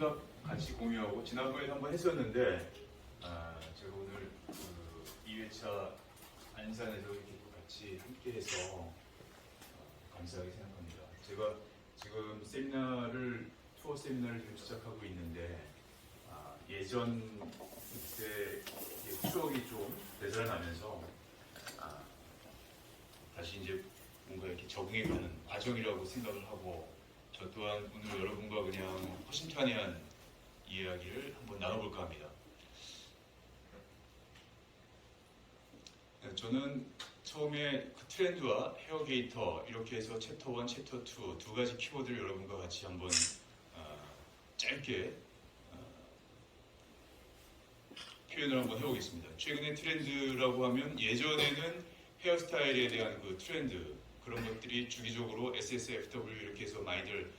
생각 같이 공유하고 지난번에 한번 했었는데 제가 오늘 그 2회차 안산에서 이렇게 같이 함께해서 감사하게 생각합니다. 제가 지금 투어 세미나를 지금 시작하고 있는데 예전 그때 추억이 좀 되살아나면서 다시 이제 뭔가 이렇게 적응해가는 과정이라고 생각을 하고 저 또한 오늘 여러분과 그냥 허심탄회한 이야기를 한번 나눠볼까 합니다. 저는 처음에 그 트렌드와 헤어게이터 이렇게 해서 챕터 1, 챕터 2 두 가지 키워드를 여러분과 같이 한번 짧게 표현을 한번 해보겠습니다. 최근에 트렌드라고 하면 예전에는 헤어스타일에 대한 그 트렌드 그런 것들이 주기적으로 SSFW 이렇게 해서 많이들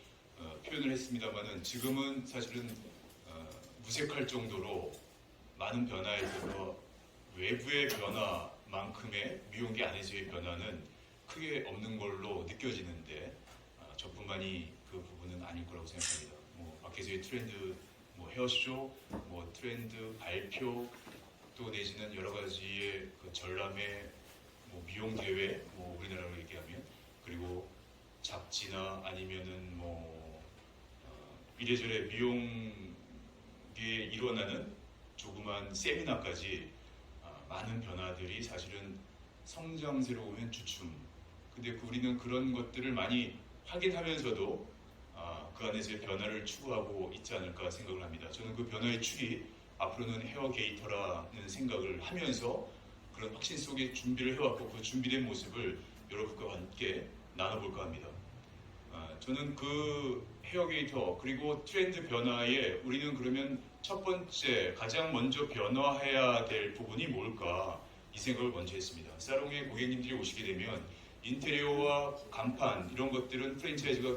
표현을 했습니다만은 지금은 사실은 무색할 정도로 많은 변화에 있어서 외부의 변화만큼의 미용계 안에서의 변화는 크게 없는 걸로 느껴지는데 저뿐만이 그 부분은 아닐 거라고 생각합니다. 밖에서의 트렌드, 헤어쇼, 트렌드 발표 또 내지는 여러 가지의 그 전람회 미용 대회, 우리나라로 얘기하면 그리고 잡지나 아니면은 이래저래 미용계에 일어나는 조그만 세미나까지 많은 변화들이 사실은 성장세로 보면 주춤. 근데 우리는 그런 것들을 많이 확인하면서도 그 안에서의 변화를 추구하고 있지 않을까 생각을 합니다. 저는 그 변화의 축이 앞으로는 헤어게이터라는 생각을 하면서 그런 확신 속에 준비를 해왔고 그 준비된 모습을 여러분과 함께 나눠볼까 합니다. 저는 그 헤어게이터 그리고 트렌드 변화에 우리는 그러면 첫 번째 가장 먼저 변화해야 될 부분이 뭘까 이 생각을 먼저 했습니다. 사롱에 고객님들이 오시게 되면 인테리어와 간판 이런 것들은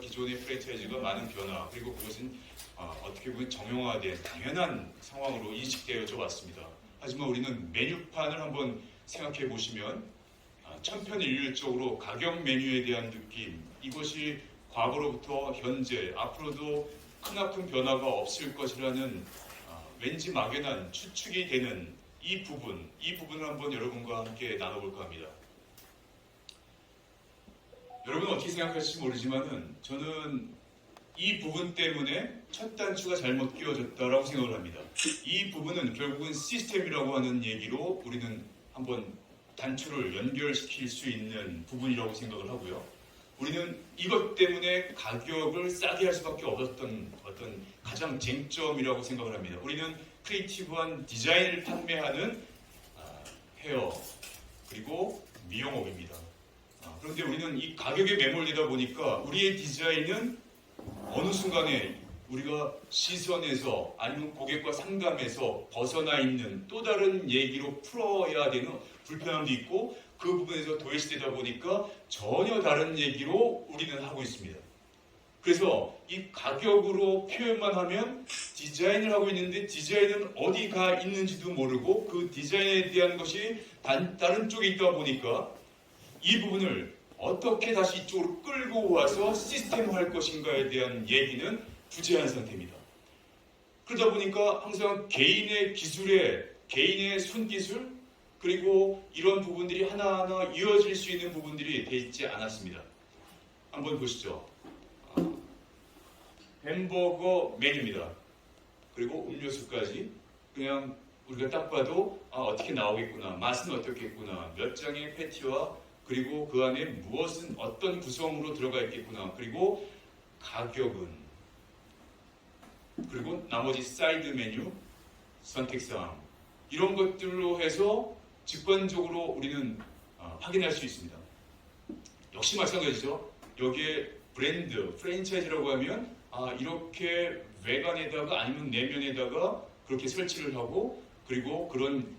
기존의 프랜차이즈가 많은 변화 그리고 그것은 어떻게 보면 정형화된 당연한 상황으로 인식되어져 왔습니다. 하지만 우리는 메뉴판을 한번 생각해 보시면 천편일률적으로 가격 메뉴에 대한 느낌 이것이 과거로부터 현재 앞으로도 크나큰 변화가 없을 것이라는 왠지 막연한 추측이 되는 이 부분을 한번 여러분과 함께 나눠볼까 합니다. 여러분은 어떻게 생각하실지 모르지만은 저는 이 부분 때문에 첫 단추가 잘못 끼워졌다라고 생각을 합니다. 이 부분은 결국은 시스템이라고 하는 얘기로 우리는 한번 단추를 연결시킬 수 있는 부분이라고 생각을 하고요. 우리는 이것 때문에 가격을 싸게 할 수밖에 없었던 어떤 가장 쟁점이라고 생각을 합니다. 우리는 크리에이티브한 디자인을 판매하는 헤어 그리고 미용업입니다. 그런데 우리는 이 가격에 매몰리다 보니까 우리의 디자인은 어느 순간에 우리가 시선에서 아니면 고객과 상담에서 벗어나 있는 또 다른 얘기로 풀어야 되는 불편함도 있고 그 부분에서 도외시되다 보니까 전혀 다른 얘기로 우리는 하고 있습니다. 그래서 이 가격으로 표현만 하면 디자인을 하고 있는데 디자인은 어디 가 있는지도 모르고 그 디자인에 대한 것이 다른 쪽에 있다 보니까 이 부분을 어떻게 다시 이쪽으로 끌고 와서 시스템화할 것인가에 대한 얘기는 부재한 상태입니다. 그러다 보니까 항상 개인의 기술에 개인의 손기술 그리고 이런 부분들이 하나하나 이어질 수 있는 부분들이 돼 있지 않았습니다. 한번 보시죠. 햄버거 메뉴입니다. 그리고 음료수까지 그냥 우리가 딱 봐도 어떻게 나오겠구나, 맛은 어떻겠구나, 몇 장의 패티와 그리고 그 안에 무엇은 어떤 구성으로 들어가 있겠구나, 그리고 가격은, 그리고 나머지 사이드 메뉴, 선택사항 이런 것들로 해서 직관적으로 우리는 확인할 수 있습니다. 역시 마찬가지죠. 여기에 브랜드, 프랜차이즈라고 하면 이렇게 외관에다가 아니면 내면에다가 그렇게 설치를 하고 그리고 그런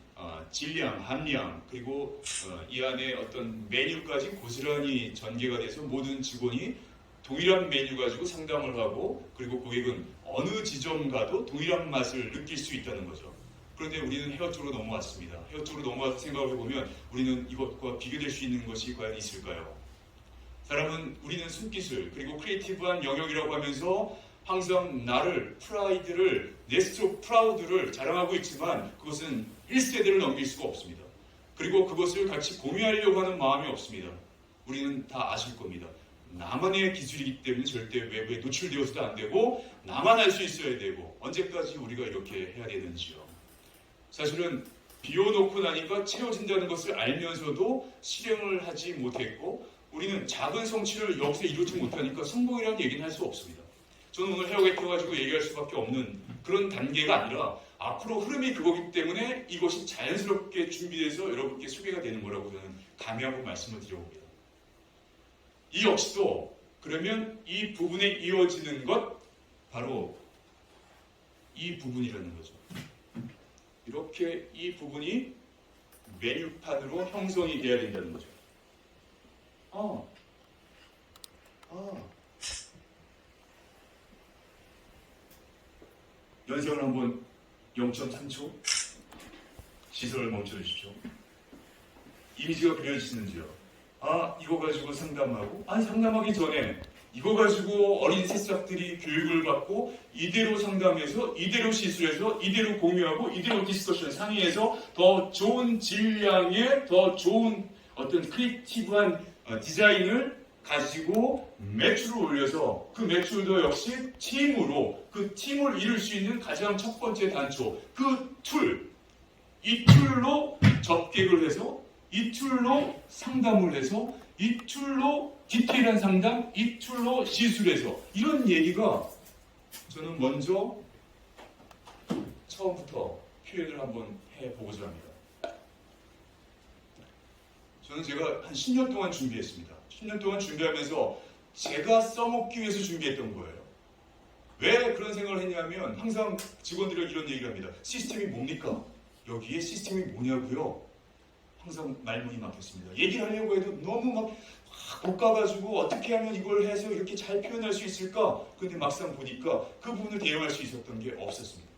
질량, 함량 그리고 이 안에 어떤 메뉴까지 고스란히 전개가 돼서 모든 직원이 동일한 메뉴 가지고 상담을 하고 그리고 고객은 어느 지점 가도 동일한 맛을 느낄 수 있다는 거죠. 그런데 우리는 헤어 쪽으로 넘어왔습니다. 헤어 쪽으로 넘어와서 생각을 해보면 우리는 이것과 비교될 수 있는 것이 과연 있을까요? 우리는 손기술 그리고 크리에이티브한 영역이라고 하면서 항상 나를 프라이드를 네스트로 프라우드를 자랑하고 있지만 그것은 1세대를 넘길 수가 없습니다. 그리고 그것을 같이 공유하려고 하는 마음이 없습니다. 우리는 다 아실 겁니다. 나만의 기술이기 때문에 절대 외부에 노출되어서도 안 되고 나만 할 수 있어야 되고 언제까지 우리가 이렇게 해야 되는지요. 사실은 비워놓고 나니까 채워진다는 것을 알면서도 실행을 하지 못했고 우리는 작은 성취를 여기서 이루지 못하니까 성공이라는 얘기는 할 수 없습니다. 저는 오늘 헤어게터가지고 얘기할 수밖에 없는 그런 단계가 아니라 앞으로 흐름이 그거기 때문에 이것이 자연스럽게 준비돼서 여러분께 소개가 되는 거라고 저는 감히하고 말씀을 드려봅니다. 이 역시도 그러면 이 부분에 이어지는 것 바로 이 부분이라는 거죠. 이렇게 이 부분이 메뉴판으로 형성이 돼야 된다는 거죠. 연습을 한번 0.3초 시선을 멈춰주십시오. 이미지가 그려지시는지요? 이거 가지고 상담하고 상담하기 전에 이거 가지고 어린 새싹들이 교육을 받고 이대로 상담해서 이대로 시술해서 이대로 공유하고 이대로 디스커션 상의해서 더 좋은 질량의 더 좋은 어떤 크리에이티브한 디자인을 가지고 매출을 올려서 그 매출도 역시 팀으로 그 팀을 이룰 수 있는 가장 첫 번째 단초 그 툴, 이 툴로 접객을 해서 이 툴로 상담을 해서 이 툴로 디테일한 상담, 이 툴로 시술해서 이런 얘기가 저는 먼저 처음부터 표현을 한번 해보고자 합니다. 저는 제가 한 10년 동안 준비했습니다. 10년 동안 준비하면서 제가 써먹기 위해서 준비했던 거예요. 왜 그런 생각을 했냐면 항상 직원들에게 이런 얘기를 합니다. 시스템이 뭡니까? 여기에 시스템이 뭐냐고요? 항상 말문이 막혔습니다. 얘기를 하려고 해도 너무 막 볶아가지고 어떻게 하면 이걸 해서 이렇게 잘 표현할 수 있을까? 근데 막상 보니까 그 부분을 대응할 수 있었던 게 없었습니다.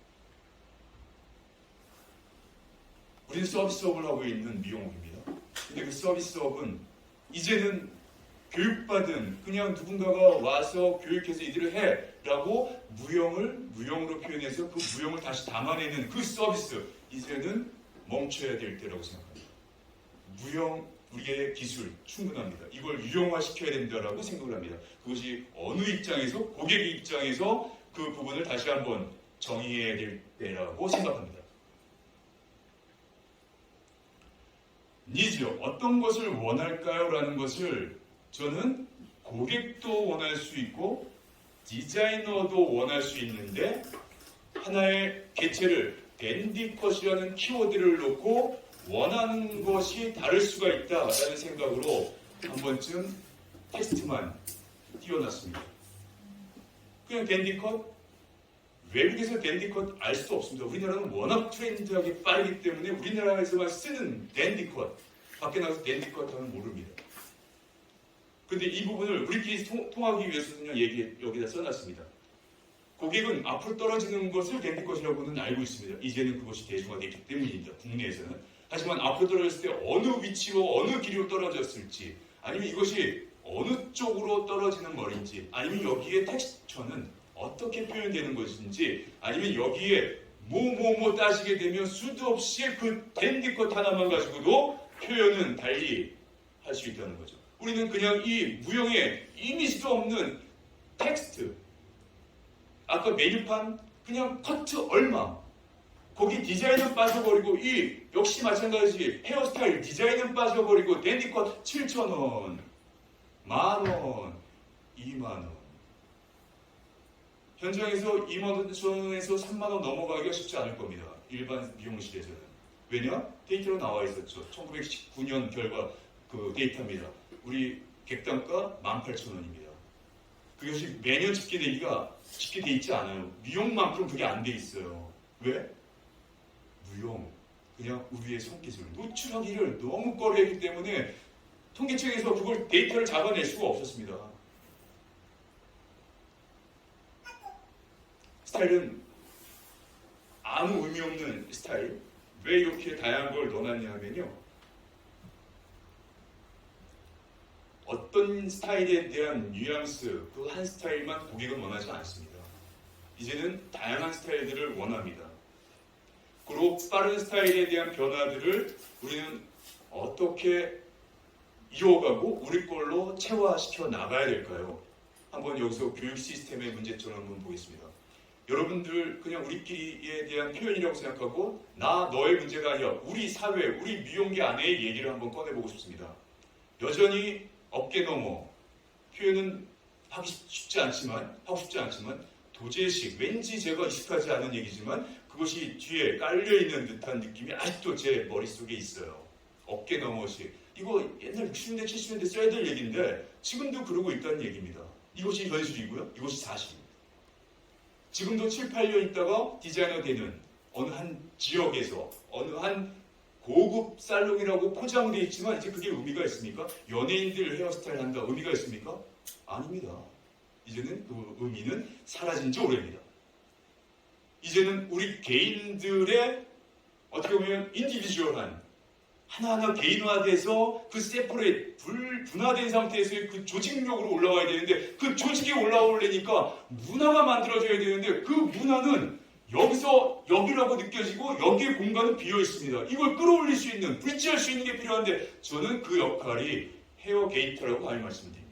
우리는 서비스업을 하고 있는 미용업입니다. 근데 그 서비스업은 이제는 교육받은 그냥 누군가가 와서 교육해서 이들을 해라고 무용으로 표현해서 그 무용을 다시 담아내는 그 서비스 이제는 멈춰야 될 때라고 생각합니다. 무용 우리의 기술 충분합니다. 이걸 유용화시켜야 된다라고 생각을 합니다. 그것이 어느 입장에서 고객 입장에서 그 부분을 다시 한번 정의해야 될 때라고 생각합니다. 니즈요. 어떤 것을 원할까요? 라는 것을 저는 고객도 원할 수 있고 디자이너도 원할 수 있는데 하나의 개체를 댄디컷이라는 키워드를 놓고 원하는 것이 다를 수가 있다라는 생각으로 한 번쯤 테스트만 띄워놨습니다. 그냥 댄디컷? 외국에서 댄디컷 알 수 없습니다. 우리나라는 워낙 트렌드하게 빠르기 때문에 우리나라에서만 쓰는 댄디컷 밖에 나가서 댄디컷 하면 모릅니다. 근데 이 부분을 우리끼리 통하기 위해서는 여기다 써놨습니다. 고객은 앞으로 떨어지는 것을 댄디컷이라고는 알고 있습니다. 이제는 그것이 대중화되기 때문입니다. 국내에서는. 하지만 앞으로 떨어졌을 때 어느 위치로 어느 길이로 떨어졌을지 아니면 이것이 어느 쪽으로 떨어지는 머리인지 아니면 여기에 텍스처는 어떻게 표현되는 것인지 아니면 여기에 뭐 따지게 되면 수도 없이 그 댄디컷 하나만 가지고도 표현은 달리 할 수 있다는 거죠. 우리는 그냥 이 무용에 이미지도 없는 텍스트 아까 메뉴판 그냥 커트 얼마 거기 디자인은 빠져버리고 이 역시 마찬가지 헤어스타일 디자인은 빠져버리고 댄디컷 7,000원 만원 2만원 현장에서 2만원에서 3만원 넘어가기가 쉽지 않을 겁니다. 일반 미용실에서는. 왜냐? 데이터로 나와 있었죠. 1919년 결과 그 데이터입니다. 우리 객단가 18,000원입니다. 그것이 매년 집계돼 있지 않아요. 미용만큼 그게 안 돼 있어요. 왜? 무용. 그냥 우리의 손기술. 노출하기를 너무 꺼려했기 때문에 통계청에서 그걸 데이터를 잡아낼 수가 없었습니다. 스타일은 아무 의미 없는 스타일. 왜 이렇게 다양한 걸 넣어놨냐 하면요. 어떤 스타일에 대한 뉘앙스, 그 한 스타일만 고객은 원하지 않습니다. 이제는 다양한 스타일들을 원합니다. 그리고 빠른 스타일에 대한 변화들을 우리는 어떻게 이어가고 우리 걸로 체화시켜 나가야 될까요? 한번 여기서 교육 시스템의 문제점을 한번 보겠습니다. 여러분들 그냥 우리끼리에 대한 표현이라고 생각하고 나 너의 문제가 아니라 우리 사회, 우리 미용계 안에의 얘기를 한번 꺼내보고 싶습니다. 여전히 어깨 너머 표현은 하고 싶지 않지만 도제식, 왠지 제가 익숙하지 않은 얘기지만 그것이 뒤에 깔려있는 듯한 느낌이 아직도 제 머릿속에 있어요. 어깨 너머식. 이거 옛날 60년대, 70년대 써야 될 얘기인데 지금도 그러고 있다는 얘기입니다. 이것이 현실이고요. 이것이 사실입니다. 지금도 7, 8년 있다가 디자이너 되는 어느 한 지역에서 어느 한 고급 살롱이라고 포장되어 있지만 이제 그게 의미가 있습니까? 연예인들 헤어스타일 한다 의미가 있습니까? 아닙니다. 이제는 그 의미는 사라진 지 오래입니다. 이제는 우리 개인들의 어떻게 보면 인디비주얼한 하나하나 개인화돼서 그 세퍼레이트, 분화된 상태에서의 그 조직력으로 올라와야 되는데 그 조직이 올라오려니까 문화가 만들어져야 되는데 그 문화는 여기서 여기라고 느껴지고 여기의 공간은 비어 있습니다. 이걸 끌어올릴 수 있는, 브릿지할 수 있는 게 필요한데 저는 그 역할이 헤어 게이터라고 감히 말씀드립니다.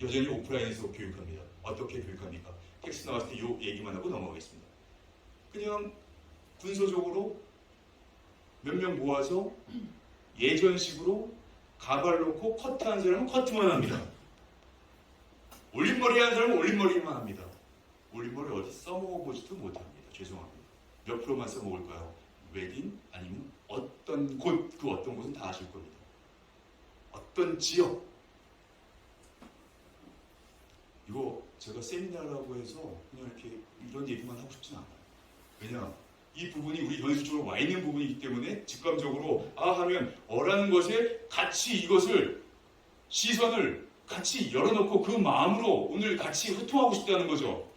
여전히 오프라인에서 교육합니다. 어떻게 교육합니까? 텍스트 나왔을 때 이 얘기만 하고 넘어가겠습니다. 그냥 군소적으로 몇 명 모아서 예전식으로 가발 놓고 커트하는 사람은 커트만 합니다. 올림머리 하는 사람은 올림머리만 합니다. 올림머리 어디 써먹어보지도 못합니다. 죄송합니다. 몇 프로만 써먹을까요? 웨딩 아니면 어떤 곳, 그 어떤 곳은 다 아실 겁니다. 어떤 지역. 이거 제가 세미나라고 해서 그냥 이렇게 이런 얘기만 하고 싶진 않아요. 왜냐? 이 부분이 우리 현실적으로 와 있는 부분이기 때문에 직감적으로 하면 어라는 것에 같이 이것을 시선을 같이 열어놓고 그 마음으로 오늘 같이 소통하고 싶다는 거죠.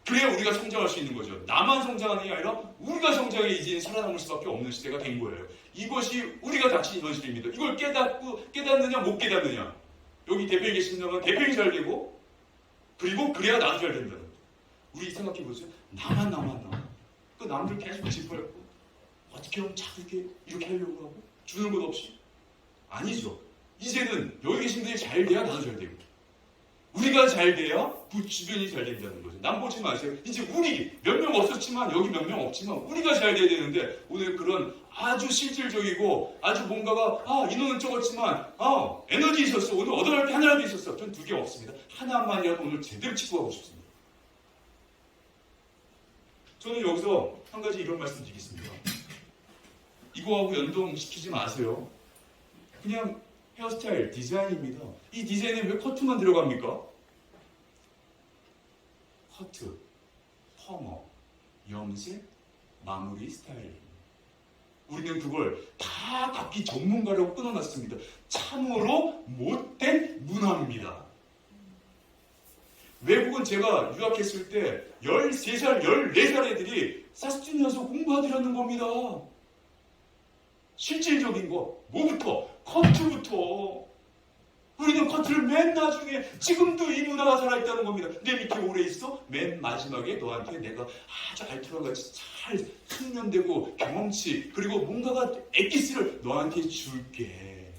그래야 우리가 성장할 수 있는 거죠. 나만 성장하는 게 아니라 우리가 성장해 이제 살아남을 수밖에 없는 시대가 된 거예요. 이것이 우리가 닥친 현실입니다. 이걸 깨닫느냐 못 깨닫느냐. 여기 대표에 계신다면 대표이 잘 되고 그리고 그래야 나도 잘 된다는 거죠. 우리 생각해 보세요. 나만 그 남들 계속 짓밟고 어떻게 하면 자꾸 이렇게 하려고 하고 주는 것 없이 아니죠. 이제는 여기 계신 분들이 잘 돼야 나도 잘 되고 우리가 잘 돼야 그 주변이 잘 된다는 거죠. 남 보지 마세요. 이제 우리 몇 명 없었지만 여기 몇 명 없지만 우리가 잘 돼야 되는데 오늘 그런 아주 실질적이고 아주 뭔가가 인원은 적었지만 에너지 있었어. 오늘 얻어갈 게 하나라도 있었어. 전 두 개 없습니다. 하나만이라도 오늘 제대로 치고하고 싶습니다. 저는 여기서 한 가지 이런 말씀 드리겠습니다. 이거하고 연동시키지 마세요. 그냥 헤어스타일 디자인입니다. 이 디자인에 왜 커트만 들어갑니까? 커트, 퍼머, 염색, 마무리 스타일. 우리는 그걸 다 각기 전문가라고 끊어놨습니다. 참으로 못된 문화입니다. 외국은 제가 유학했을 때 13살, 14살 애들이 사스틴에서 공부하더라는 겁니다. 실질적인 거, 뭐부터? 커트부터. 우리는 커트를 맨 나중에, 지금도 이 문화가 살아있다는 겁니다. 내 밑에 오래 있어? 맨 마지막에 너한테 내가 아주 알토랑 같이 잘 숙련되고 경험치, 그리고 뭔가가 엑기스를 너한테 줄게.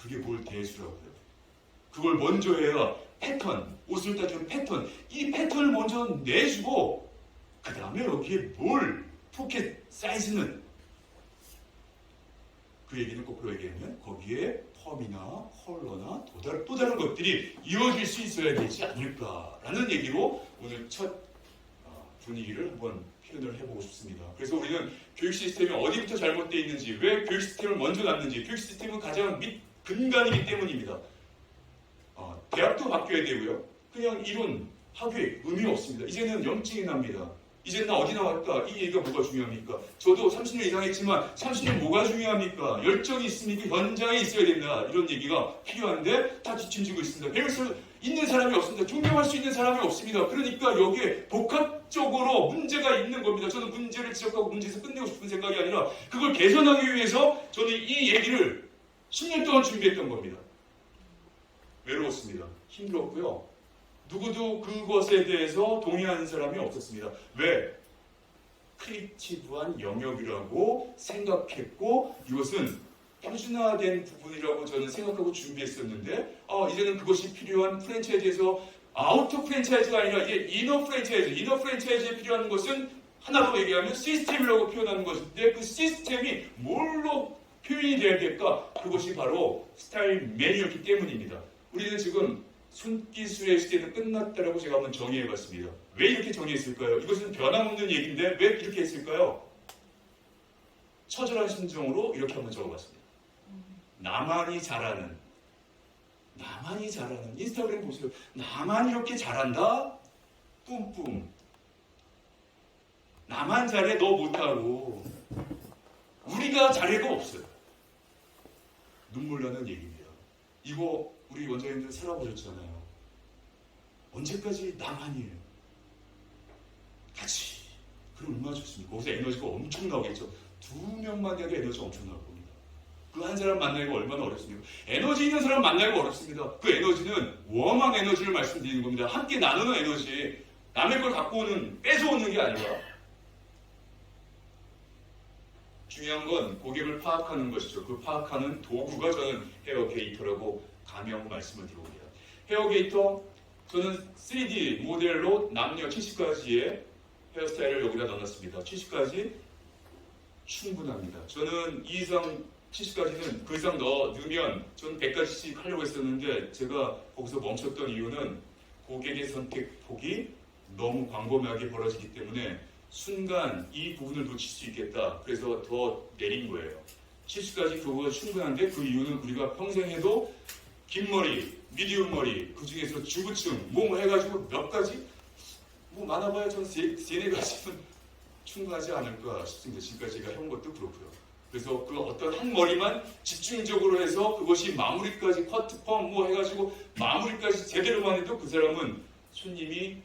그게 뭘 대수라고요. 그걸 먼저 해야 패턴, 옷을 따주는 패턴, 이 패턴을 먼저 내주고 그 다음에 여기에 뭘 포켓 사이즈는 그 얘기는 거꾸로 얘기하면 거기에 펌이나 컬러나 또 다른 것들이 이어질 수 있어야 되지 않을까라는 얘기로 오늘 첫 분위기를 한번 표현을 해보고 싶습니다. 그래서 우리는 교육 시스템이 어디부터 잘못되어 있는지, 왜 교육 시스템을 먼저 놨는지, 교육 시스템은 가장 근간이기 때문입니다. 대학도 바뀌어야 되고요. 그냥 이론, 학위 의미 없습니다. 이제는 염증이 납니다. 이제는 나 어디 나왔다. 이 얘기가 뭐가 중요합니까? 저도 30년 이상 했지만 30년 뭐가 중요합니까? 열정이 있으니까 현장에 있어야 된다. 이런 얘기가 필요한데 다 뒷짐지고 있습니다. 배울 수 있는 사람이 없습니다. 존경할 수 있는 사람이 없습니다. 그러니까 여기에 복합적으로 문제가 있는 겁니다. 저는 문제를 지적하고 문제에서 끝내고 싶은 생각이 아니라 그걸 개선하기 위해서 저는 이 얘기를 10년 동안 준비했던 겁니다. 외로웠습니다. 힘들었고요. 누구도 그것에 대해서 동의하는 사람이 없었습니다. 왜? 크리에이티브한 영역이라고 생각했고 이것은 표준화된 부분이라고 저는 생각하고 준비했었는데 이제는 그것이 필요한 프랜차이즈에서 아우터 프랜차이즈가 아니라 이제 이너 프랜차이즈에 필요한 것은 하나로 얘기하면 시스템이라고 표현하는 것인데 그 시스템이 뭘로 표현이 돼야 될까? 그것이 바로 스타일맨이었기 때문입니다. 우리는 지금 손기술의 시대는 끝났다라고 제가 한번 정의해봤습니다. 왜 이렇게 정의했을까요? 이것은 변함없는 얘기인데 왜 이렇게 했을까요? 처절한 심정으로 이렇게 한번 적어봤습니다. 나만이 잘하는 인스타그램 보세요. 나만 이렇게 잘한다? 뿜뿜. 나만 잘해 너 못하고 우리가 잘해도 없어요. 눈물 나는 얘기입니다. 이거 우리 원장님들 살아보셨잖아요. 언제까지 나만이에요? 같이. 그럼 얼마나 좋습니까? 거기서 에너지가 엄청 나오겠죠. 2명만 해도 에너지가 엄청 나올 겁니다. 그 한 사람 만나기가 얼마나 어렵습니까? 에너지 있는 사람 만나기가 어렵습니다. 그 에너지는 웜한 에너지를 말씀드리는 겁니다. 함께 나누는 에너지. 남의 걸 갖고 오는, 뺏어오는 게 아니라. 중요한 건 고객을 파악하는 것이죠. 그 파악하는 도구가 저는 헤어게이터라고 감히 말씀을 드려봅니다. 헤어게이터, 저는 3D 모델로 남녀 70가지의 헤어스타일을 여기다 넣어놨습니다. 70가지 충분합니다. 저는 이 이상 70가지는 그 이상 넣으면 저는 100가지씩 하려고 했었는데 제가 거기서 멈췄던 이유는 고객의 선택폭이 너무 광범위하게 벌어지기 때문에 순간 이 부분을 놓칠 수 있겠다. 그래서 더 내린 거예요. 70가지 그거가 충분한데 그 이유는 우리가 평생 해도 긴 머리, 미디움 머리, 그 중에서 주부층, 뭐 해가지고 몇 가지? 뭐 많아봐야 저는 세네 가지는 충분하지 않을까 싶습니다. 지금까지 제가 해온 것도 그렇고요. 그래서 그 어떤 한 머리만 집중적으로 해서 그것이 마무리까지 커트, 펌 뭐 해가지고 마무리까지 제대로만 해도 그 사람은 손님이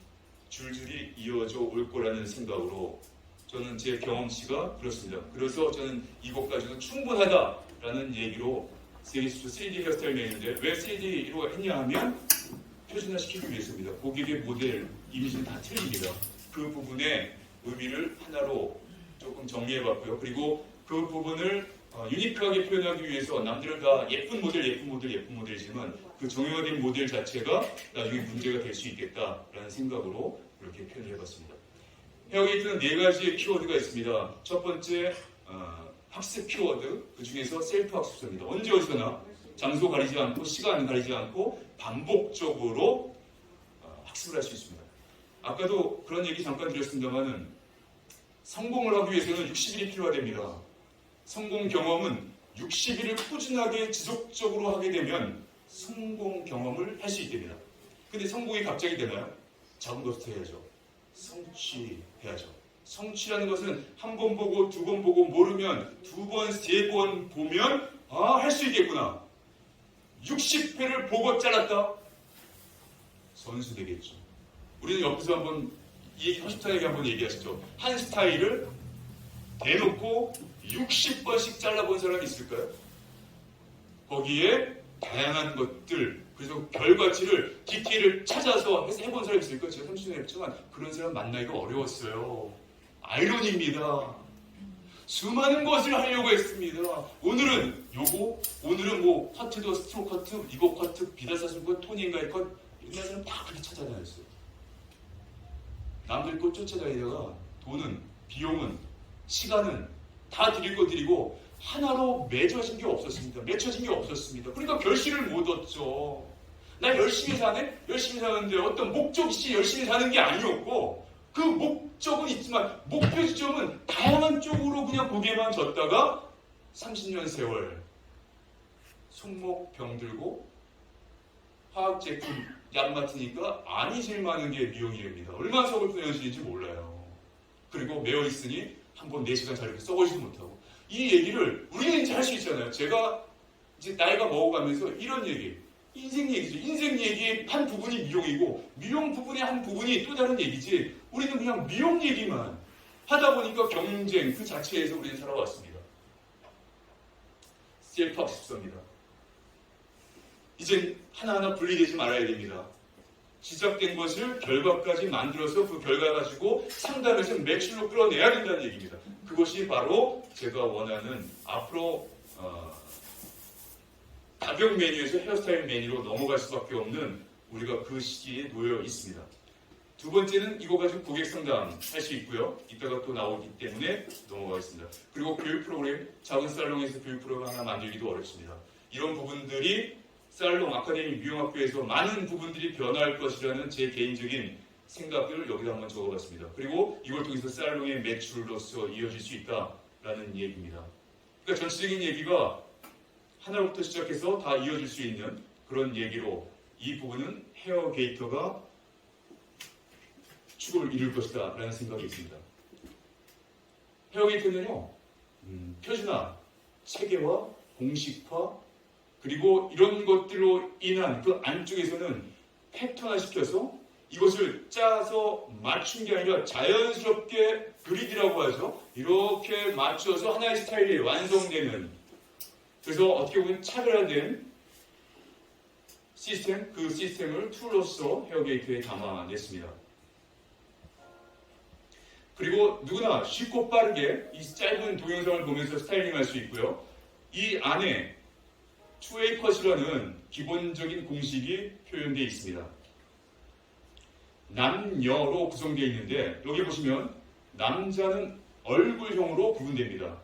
줄줄이 이어져 올 거라는 생각으로 저는 제 경험치가 그렇습니다. 그래서 저는 이것까지는 충분하다라는 얘기로 3D 헤어스타일 내는데 왜 3D로 했냐 하면 표준화시키기 위해서입니다. 고객의 모델, 이미지는 다 틀립니다. 그 부분의 의미를 하나로 조금 정리해봤고요. 그리고 그 부분을 유니크하게 표현하기 위해서 남들은 다 예쁜 모델이지만 그 정형화된 모델 자체가 나중에 문제가 될 수 있겠다라는 생각으로 이렇게 표현해봤습니다. 헤어게이트는 4가지의 키워드가 있습니다. 첫 번째 학습 키워드, 그 중에서 셀프 학습입니다. 언제 어디서나 장소 가리지 않고 시간 가리지 않고 반복적으로 학습을 할 수 있습니다. 아까도 그런 얘기 잠깐 드렸습니다만은 성공을 하기 위해서는 60일이 필요하답니다. 성공 경험은 60일을 꾸준하게 지속적으로 하게 되면 성공 경험을 할 수 있답니다. 근데 성공이 갑자기 되나요? 작은 것부터 해야죠. 성취해야죠. 성취라는 것은 한 번 보고 두 번 보고 모르면 두 번, 세 번 보면 할 수 있겠구나. 60회를 보고 잘랐다. 선수 되겠죠. 우리는 옆에서 한번 이 얘기 30타에게 한번 얘기하시죠. 한 스타일을 대놓고 60번씩 잘라본 사람이 있을까요? 거기에 다양한 것들, 그래서 결과치를, 디테일을 찾아서 해본 사람이 있을까요? 제가 30년 했지만 그런 사람 만나기가 어려웠어요. 아이러니입니다. 수많은 것을 하려고 했습니다. 오늘은 요거, 오늘은 뭐 커트도 스트로크 커트, 이거 커트, 비다사슬 컷, 토닝가이 컷, 옛날 사람 다 그렇게 찾아다녔어요. 남들 것 쫓아다니다가 돈은, 비용은, 시간은 다 드릴 거 드리고 하나로 맺혀진 게 없었습니다. 그러니까 결실을 못 얻죠. 나 열심히 사네? 열심히 사는데 어떤 목적이 있이 열심히 사는 게 아니었고 그 목적은 있지만 목표 지점은 다양한 쪽으로 그냥 고개만 졌다가 30년 세월 손목 병들고 화학제품 약 맡으니까 안이 제일 많은 게 미용이랍니다. 얼마나 서글픈 현실인지 몰라요. 그리고 매어 있으니 한번 4시간 자리를 써보지도 못하고 이 얘기를 우리는 이제 할 수 있잖아요. 제가 이제 나이가 먹어가면서 이런 얘기, 인생 얘기죠. 인생 얘기의 한 부분이 미용이고 미용 부분의 한 부분이 또 다른 얘기지. 우리는 그냥 미용 얘기만 하다 보니까 경쟁 그 자체에서 우리는 살아왔습니다. 셀프 학습서입니다. 이젠 하나하나 분리되지 말아야 됩니다. 시작된 것을 결과까지 만들어서 그 결과 가지고 상담에서 매출로 끌어내야 된다는 얘기입니다. 그것이 바로 제가 원하는 앞으로 가격 메뉴에서 헤어스타일 메뉴로 넘어갈 수밖에 없는 우리가 그 시기에 놓여 있습니다. 두 번째는 이거 가지고 고객 상담 할 수 있고요. 이따가 또 나오기 때문에 넘어가겠습니다. 그리고 교육 프로그램, 작은 살롱에서 교육 프로그램 하나 만들기도 어렵습니다. 이런 부분들이 살롱 아카데미 미용학교에서 많은 부분들이 변화할 것이라는 제 개인적인 생각을 여기다 한번 적어봤습니다. 그리고 이걸 통해서 살롱의 매출로서 이어질 수 있다라는 얘기입니다. 그러니까 전체적인 얘기가 하나부터 시작해서 다 이어질 수 있는 그런 얘기로 이 부분은 헤어 게이터가 축을 이룰 것이다 라는 생각이 있습니다. 헤어 게이터는요, 표준화, 체계화, 공식화, 그리고 이런 것들로 인한 그 안쪽에서는 패턴화시켜서 이것을 짜서 맞춘 게 아니라 자연스럽게 그리드라고 하죠. 이렇게 맞춰서 하나의 스타일이 완성되는, 그래서 어떻게 보면 차별화된 시스템, 그 시스템을 툴로서 헤어게이트에 담아냈습니다. 그리고 누구나 쉽고 빠르게 이 짧은 동영상을 보면서 스타일링 할 수 있고요. 이 안에 투웨이 컷이라는 기본적인 공식이 표현되어 있습니다. 남녀로 구성되어 있는데 여기 보시면 남자는 얼굴형으로 구분됩니다.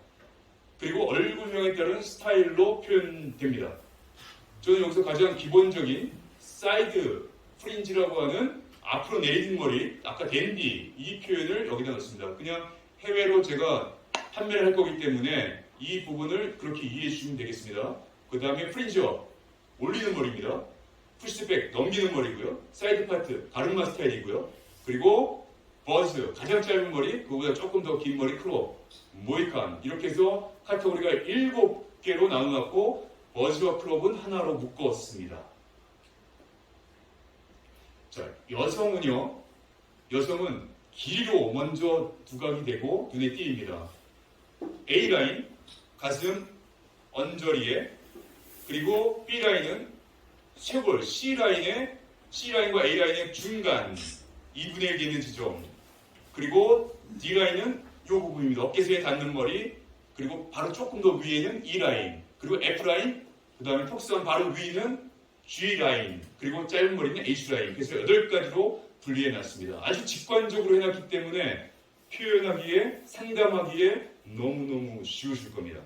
그리고 얼굴형에 따른 스타일로 표현됩니다. 저는 여기서 가장 기본적인 사이드 프린지라고 하는 앞으로 내리는 머리, 아까 댄디 이 표현을 여기다 넣습니다. 그냥 해외로 제가 판매를 할 거기 때문에 이 부분을 그렇게 이해해 주시면 되겠습니다. 그 다음에 프린지업, 올리는 머리입니다. 푸시백, 넘기는 머리고요. 사이드 파트, 가르마 스타일이고요. 그리고 버즈, 가장 짧은 머리, 그거보다 조금 더 긴 머리, 크롭, 모이칸 이렇게 해서 카테고리가 7개로 나눠놨고 버즈와 크롭은 하나로 묶었습니다. 자, 여성은요. 여성은 길이로 먼저 두각이 되고 눈에 띄입니다. A라인, 가슴, 언저리에, 그리고 B라인은 쇄골, C라인과 A라인의 중간 2분의 1 되는 지점, 그리고 D라인은 이 부분입니다. 어깨선에 닿는 머리, 그리고 바로 조금 더 위에는 E라인, 그리고 F라인, 그 다음에 턱선 바로 위는 G라인, 그리고 짧은 머리는 H라인. 그래서 8가지로 분리해놨습니다. 아주 직관적으로 해놨기 때문에 표현하기에, 상담하기에 너무너무 쉬우실 겁니다.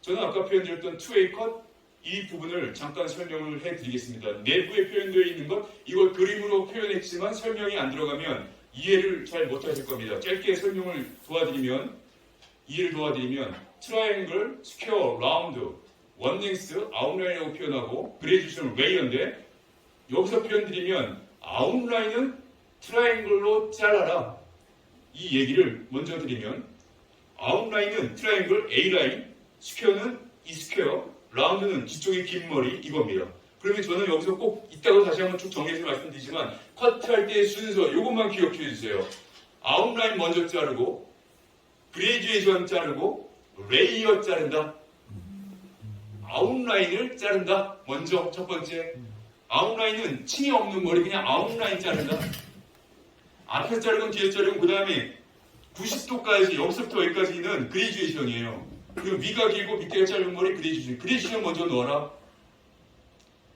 저는 아까 표현드렸던 투웨이 컷, 이 부분을 잠깐 설명을 해드리겠습니다. 내부에 표현되어 있는 것, 이걸 그림으로 표현했지만 설명이 안 들어가면 이해를 잘 못하실 겁니다. 짧게 설명을 이해를 도와드리면 트라이앵글, 스퀘어, 라운드, 원랭스, 아웃라인이라고 표현하고 그레이듀에이션 웨이어인데 여기서 표현드리면 아웃라인은 트라이앵글로 잘라라 이 얘기를 먼저 드리면 아웃라인은 트라이앵글 A라인, 스퀘어는 이 스퀘어, 라운드는 뒤쪽에 긴 머리 이겁니다. 그러면 저는 여기서 꼭 이따가 다시 한번 쭉 정리해서 말씀드리지만 커트할 때의 순서 이것만 기억해 주세요. 아웃라인 먼저 자르고 그레이듀에이션 자르고 레이어 자른다. 아웃라인을 자른다. 먼저 첫 번째 아웃라인은 층이 없는 머리 그냥 아웃라인 자른다. 앞에 자르건 뒤에 자르건 그 다음에 90도까지 여기서부터 여기까지는 그레이듀에이션이에요. 그리고 위가 길고 밑에가 짧은 머리 그레이듀에이션 먼저 넣어라.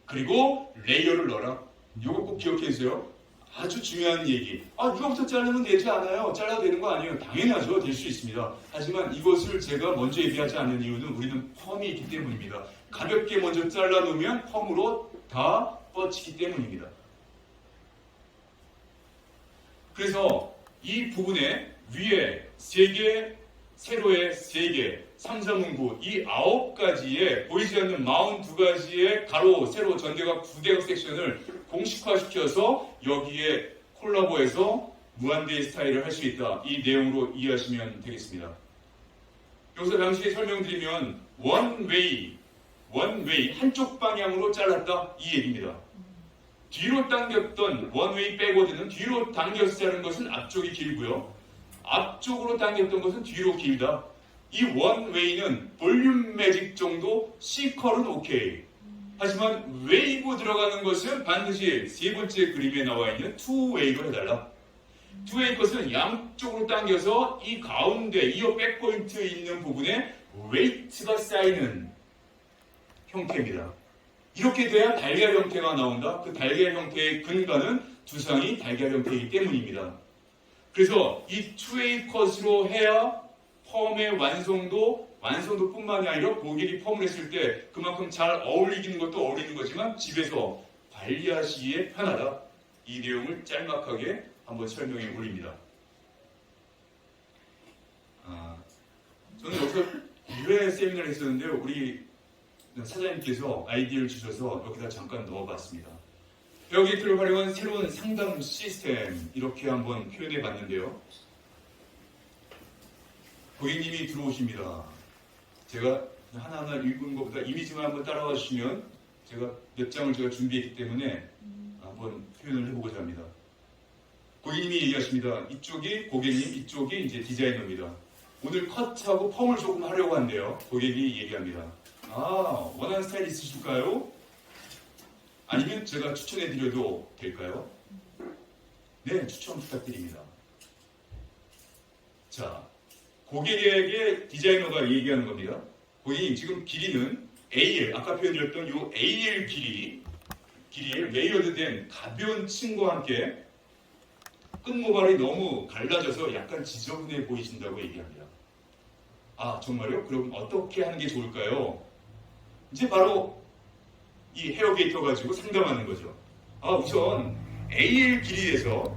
그리고 레이어를 넣어라. 이거 꼭 기억해 주세요. 아주 중요한 얘기. 이거부터 자르면 되지 않아요? 잘라도 되는 거 아니에요? 당연하죠. 될 수 있습니다. 하지만 이것을 제가 먼저 얘기하지 않는 이유는 우리는 펌이 있기 때문입니다. 가볍게 먼저 잘라놓으면 펌으로 다 뻗치기 때문입니다. 그래서 이 부분에 위에 3개, 세로에 3개, 삼삼문구 이 9가지의 보이지 않는 42가지의 가로, 세로, 전대각, 부대각 섹션을 공식화시켜서 여기에 콜라보해서 무한대의 스타일을 할 수 있다. 이 내용으로 이해하시면 되겠습니다. 여기서 당시에 설명드리면 원웨이 한쪽 방향으로 잘랐다 이 얘기입니다. 뒤로 당겼던 원웨이 백워드는 뒤로 당겨서 자른 것은 앞쪽이 길고요. 앞쪽으로 당겼던 것은 뒤로 길다. 이 원웨이는 볼륨 매직 정도 C컬은 오케이. 하지만 웨이브 들어가는 것은 반드시 세 번째 그림에 나와 있는 투웨이로 해달라. 투웨이 것은 양쪽으로 당겨서 이 가운데 이어 백포인트 있는 부분에 웨이트가 쌓이는 형태입니다. 이렇게 돼야 달걀 형태가 나온다. 그 달걀 형태의 근간은 두상이 달걀 형태이기 때문입니다. 그래서 이 투웨이 컷으로 해야 펌의 완성도뿐만이 아니라 고객이 펌을 했을 때 그만큼 잘 어울리는 것도 어울리는 거지만 집에서 관리하시기에 편하다. 이 내용을 짤막하게 한번 설명해 올립니다. 저는 여기서 1회 세미나를 했었는데요. 우리 사장님께서 아이디어를 주셔서 여기다 잠깐 넣어봤습니다. 헤어게이트를 활용한 새로운 상담 시스템, 이렇게 한번 표현해 봤는데요. 고객님이 들어오십니다. 제가 하나하나 읽은 것보다 이미지만 한번 따라와 주시면 제가 몇 장을 제가 준비했기 때문에 한번 표현을 해보고자 합니다. 고객님이 얘기하십니다. 이쪽이 고객님, 이쪽이 이제 디자이너입니다. 오늘 컷하고 펌을 조금 하려고 한대요. 고객이 얘기합니다. 원하는 스타일 있으실까요? 아니면 제가 추천해드려도 될까요? 네, 추천 부탁드립니다. 자, 고객에게 디자이너가 얘기하는 겁니다. 고객님, 지금 길이는 AL, 아까 표현드렸던 이 AL 길이에 레이어드된 가벼운 층과 함께 끝모발이 너무 갈라져서 약간 지저분해 보이신다고 얘기합니다. 정말요? 그럼 어떻게 하는 게 좋을까요? 이제 바로 이 헤어게이터 가지고 상담하는 거죠. 우선 AL 길이에서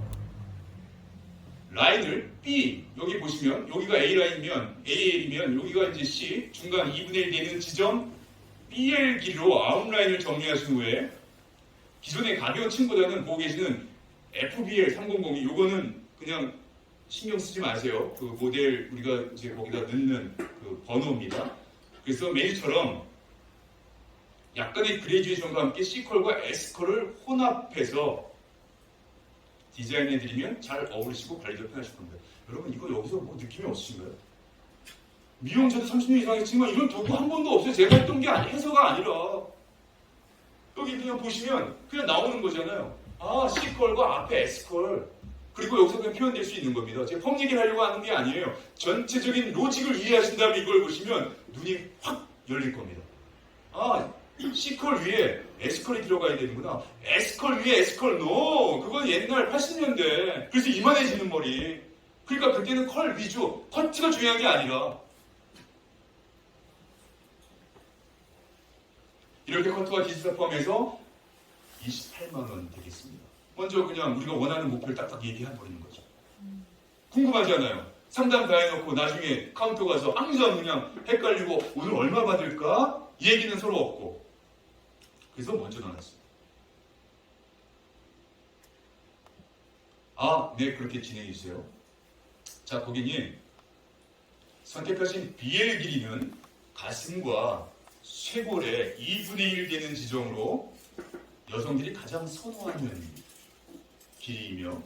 라인을 B, 여기 보시면 여기가 A 라인이면 AL이면 여기가 이제 C, 중간 2분의 1 되는 지점 BL 길이로 아웃라인을 정리하신 후에 기존의 가벼운 층보다는 보고 계시는 FBL 300이 요거는 그냥 신경 쓰지 마세요. 그 모델 우리가 이제 거기다 넣는 그 번호입니다. 그래서 메뉴처럼 약간의 그레듀에이션과 함께 C컬과 S컬을 혼합해서 디자인해드리면 잘 어울리시고 관리도 편하실 겁니다. 여러분 이거 여기서 뭐 느낌이 없으신가요? 미용자도 30년 이상 했지만 이런 도구 한 번도 없어요. 제가 했던 게 해서가 아니라 여기 그냥 보시면 그냥 나오는 거잖아요. C컬과 앞에 S컬 그리고 여기서 그냥 표현될 수 있는 겁니다. 제가 펌 얘기를 하려고 하는 게 아니에요. 전체적인 로직을 이해하신 다음에 이걸 보시면 눈이 확 열릴 겁니다. C컬 위에 S컬이 들어가야 되는구나. S컬 위에 S컬 그건 옛날 80년대. 그래서 이만해지는 머리. 그러니까 그때는 컬 위주, 커트가 중요한 게 아니라 이렇게 커트와 디지털 포함해서 28만원 되겠습니다. 먼저 그냥 우리가 원하는 목표를 딱딱 얘기해버리는 거죠. 궁금하지 않아요? 상담 다 해놓고 나중에 카운터 가서 항상 그냥 헷갈리고 오늘 얼마 받을까? 얘기는 서로 없고 그래서 먼저 나눴습니다. 네, 그렇게 진행해 주세요. 자, 고객님 선택하신 BL 길이는 가슴과 쇄골의 2분의 1 되는 지점으로 여성들이 가장 선호하는 길이이며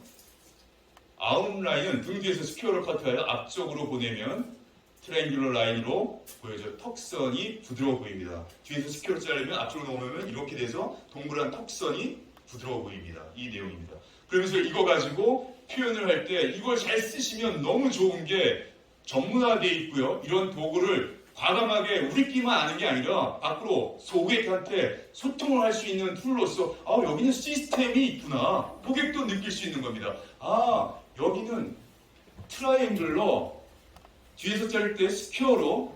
아웃라인은 등 뒤에서 스퀘어를 커트하여 앞쪽으로 보내면 트라이앵귤러 라인으로 보여져 턱선이 부드러워 보입니다. 뒤에서 스퀘어를 자르면 앞쪽으로 넘으면 이렇게 돼서 동그란 턱선이 부드러워 보입니다. 이 내용입니다. 그러면서 이거 가지고 표현을 할 때 이걸 잘 쓰시면 너무 좋은 게 전문화되어 있고요. 이런 도구를 과감하게 우리끼리만 아는 게 아니라 밖으로 고객한테 소통을 할 수 있는 툴로서 여기는 시스템이 있구나. 고객도 느낄 수 있는 겁니다. 여기는 트라이앵글러 뒤에서 자를 때 스퀘어로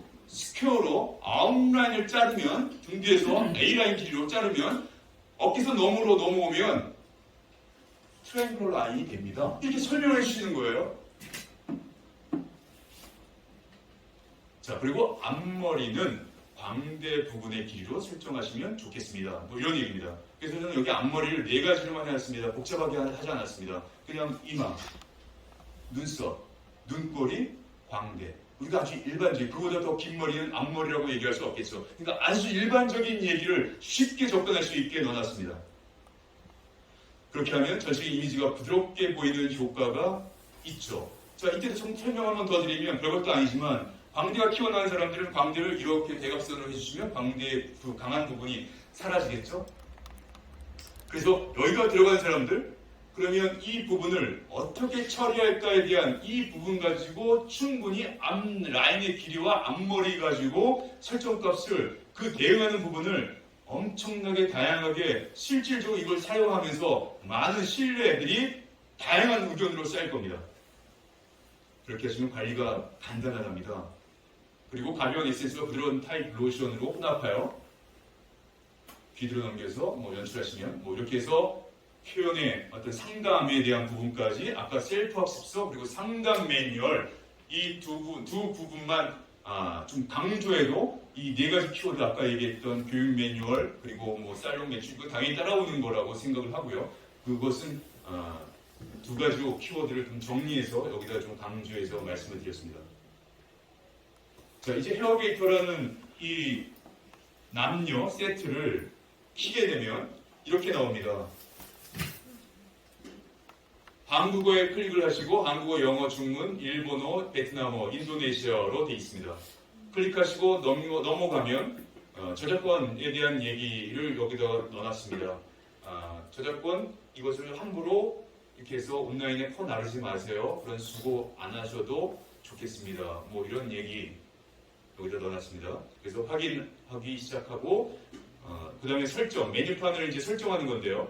아웃라인을 자르면 등 뒤에서 A라인 길이로 자르면 어깨에서 너머로 넘어오면 트라이앵글러 라인이 됩니다. 이렇게 설명해 주시는 거예요. 자, 그리고 앞머리는 광대 부분의 길이로 설정하시면 좋겠습니다. 뭐 이런 얘기입니다. 그래서 저는 여기 앞머리를 4가지로만 해놨습니다. 복잡하게 하지 않았습니다. 그냥 이마, 눈썹, 눈꼬리, 광대. 우리가 아주 일반적인, 그보다 더 긴 머리는 앞머리라고 얘기할 수 없겠죠. 그러니까 아주 일반적인 얘기를 쉽게 접근할 수 있게 넣어놨습니다. 그렇게 하면 전체의 이미지가 부드럽게 보이는 효과가 있죠. 자, 이때도 좀 설명 한번 더 드리면 별것도 아니지만 광대가 튀어나온 사람들은 광대를 이렇게 대각선으로 해주시면 광대의 그 강한 부분이 사라지겠죠? 그래서 여기가 들어간 사람들, 그러면 이 부분을 어떻게 처리할까에 대한 이 부분 가지고 충분히 앞 라인의 길이와 앞머리 가지고 설정값을 그 대응하는 부분을 엄청나게 다양하게 실질적으로 이걸 사용하면서 많은 신뢰들이 다양한 의견으로 쌓일 겁니다. 그렇게 하시면 관리가 간단하답니다. 그리고 가벼운 에센스와 부드러운 타입 로션으로 혼합하여 귀들어 넘겨서 연출하시면 이렇게 해서 표현의 어떤 상담에 대한 부분까지 아까 셀프 학습서 그리고 상담 매뉴얼 이 두 부분만 좀 강조해도 이 네 가지 키워드 아까 얘기했던 교육 매뉴얼 그리고 살롱 매출 이거 당연히 따라오는 거라고 생각을 하고요. 그것은 두 가지로 키워드를 좀 정리해서 여기다 좀 강조해서 말씀을 드렸습니다. 자, 이제 헤어게이터라는 이 남녀 세트를 키게 되면 이렇게 나옵니다. 한국어에 클릭을 하시고 한국어, 영어, 중문, 일본어, 베트남어, 인도네시아로 되어 있습니다. 클릭하시고 넘어가면 저작권에 대한 얘기를 여기다 넣어놨습니다. 저작권 이것을 함부로 이렇게 해서 온라인에 퍼 나르지 마세요. 그런 수고 안 하셔도 좋겠습니다. 이런 얘기 여기다 넣어놨습니다. 그래서 확인하기 시작하고 그 다음에 설정, 메뉴판을 이제 설정하는 건데요.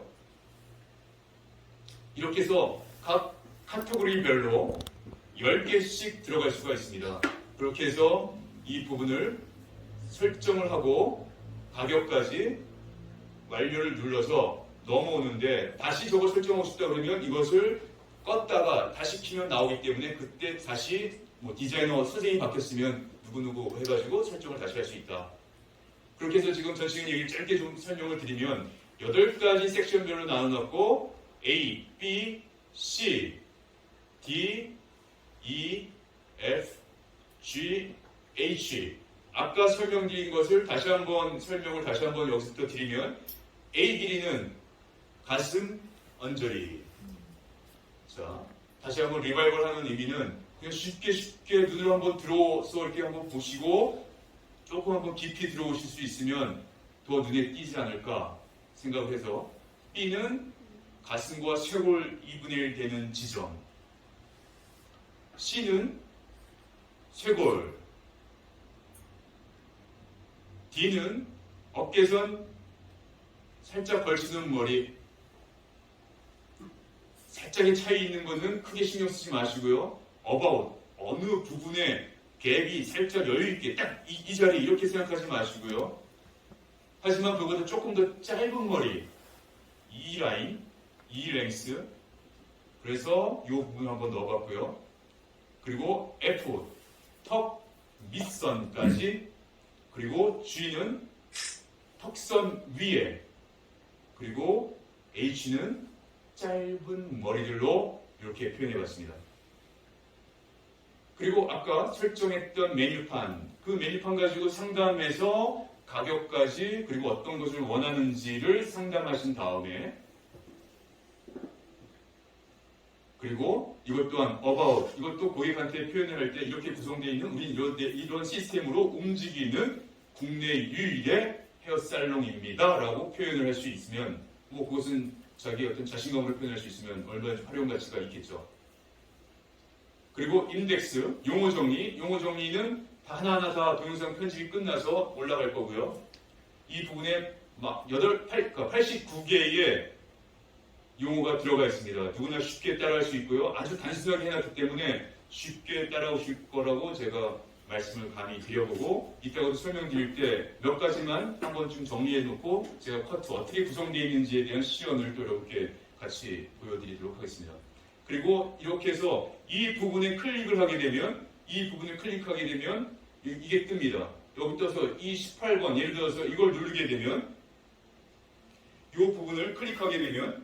이렇게 해서 각 카테고리별로 10개씩 들어갈 수가 있습니다. 그렇게 해서 이 부분을 설정을 하고 가격까지 완료를 눌러서 넘어오는데 다시 저거 설정하고 싶다 그러면 이것을 껐다가 다시 키면 나오기 때문에 그때 다시 디자이너 선생님이 바뀌었으면 누구누구 해가지고 설정을 다시 할 수 있다. 그렇게 해서 지금 전 얘기를 짧게 좀 설명을 드리면 8가지 섹션별로 나눠놨고 A, B, C, D, E, F, G, H 아까 설명드린 것을 설명을 다시 한번 여기서부터 드리면 A 길이는 가슴, 언저리. 자, 다시 한번 리바이벌 하는 의미는 그냥 쉽게 눈을 한번 들어서 이렇게 한번 보시고 조금 한번 깊이 들어오실 수 있으면 더 눈에 띄지 않을까 생각을 해서 B는 가슴과 쇄골 2분의 1 되는 지점, C는 쇄골, D는 어깨선 살짝 걸치는 머리, 살짝의 차이 있는 것은 크게 신경 쓰지 마시고요. about, 어느 부분에 갭이 살짝 여유있게 딱 이 자리 이렇게 생각하지 마시고요. 하지만 그보다 조금 더 짧은 머리, 이 라인, 이 랭스, 그래서 이 부분 한번 넣어봤고요. 그리고 F, 턱 밑선까지, 그리고 G는 턱선 위에, 그리고 H는 짧은 머리들로 이렇게 표현해봤습니다. 그리고 아까 설정했던 메뉴판, 그 메뉴판 가지고 상담해서 가격까지 그리고 어떤 것을 원하는지를 상담하신 다음에 그리고 이것 또한 about, 이것도 고객한테 표현을 할 때 이렇게 구성되어 있는 우리 이런 시스템으로 움직이는 국내 유일의 헤어살롱입니다 라고 표현을 할 수 있으면 그것은 자기 어떤 자신감을 표현할 수 있으면 얼마나 활용 가치가 있겠죠. 그리고 인덱스, 용어 정리는 하나하나 다 동영상 편집이 끝나서 올라갈 거고요. 이 부분에 89개의 용어가 들어가 있습니다. 누구나 쉽게 따라할 수 있고요. 아주 단순하게 해놨기 때문에 쉽게 따라오실 거라고 제가 말씀을 감히 드려보고 이따가도 설명드릴 때 몇 가지만 한 번쯤 정리해놓고 제가 커트 어떻게 구성되어 있는지에 대한 시연을 또 이렇게 같이 보여드리도록 하겠습니다. 그리고 이렇게 해서 이 부분에 클릭을 하게 되면 이게 뜹니다. 여기 떠서 이 18번 예를 들어서 이걸 누르게 되면 이 부분을 클릭하게 되면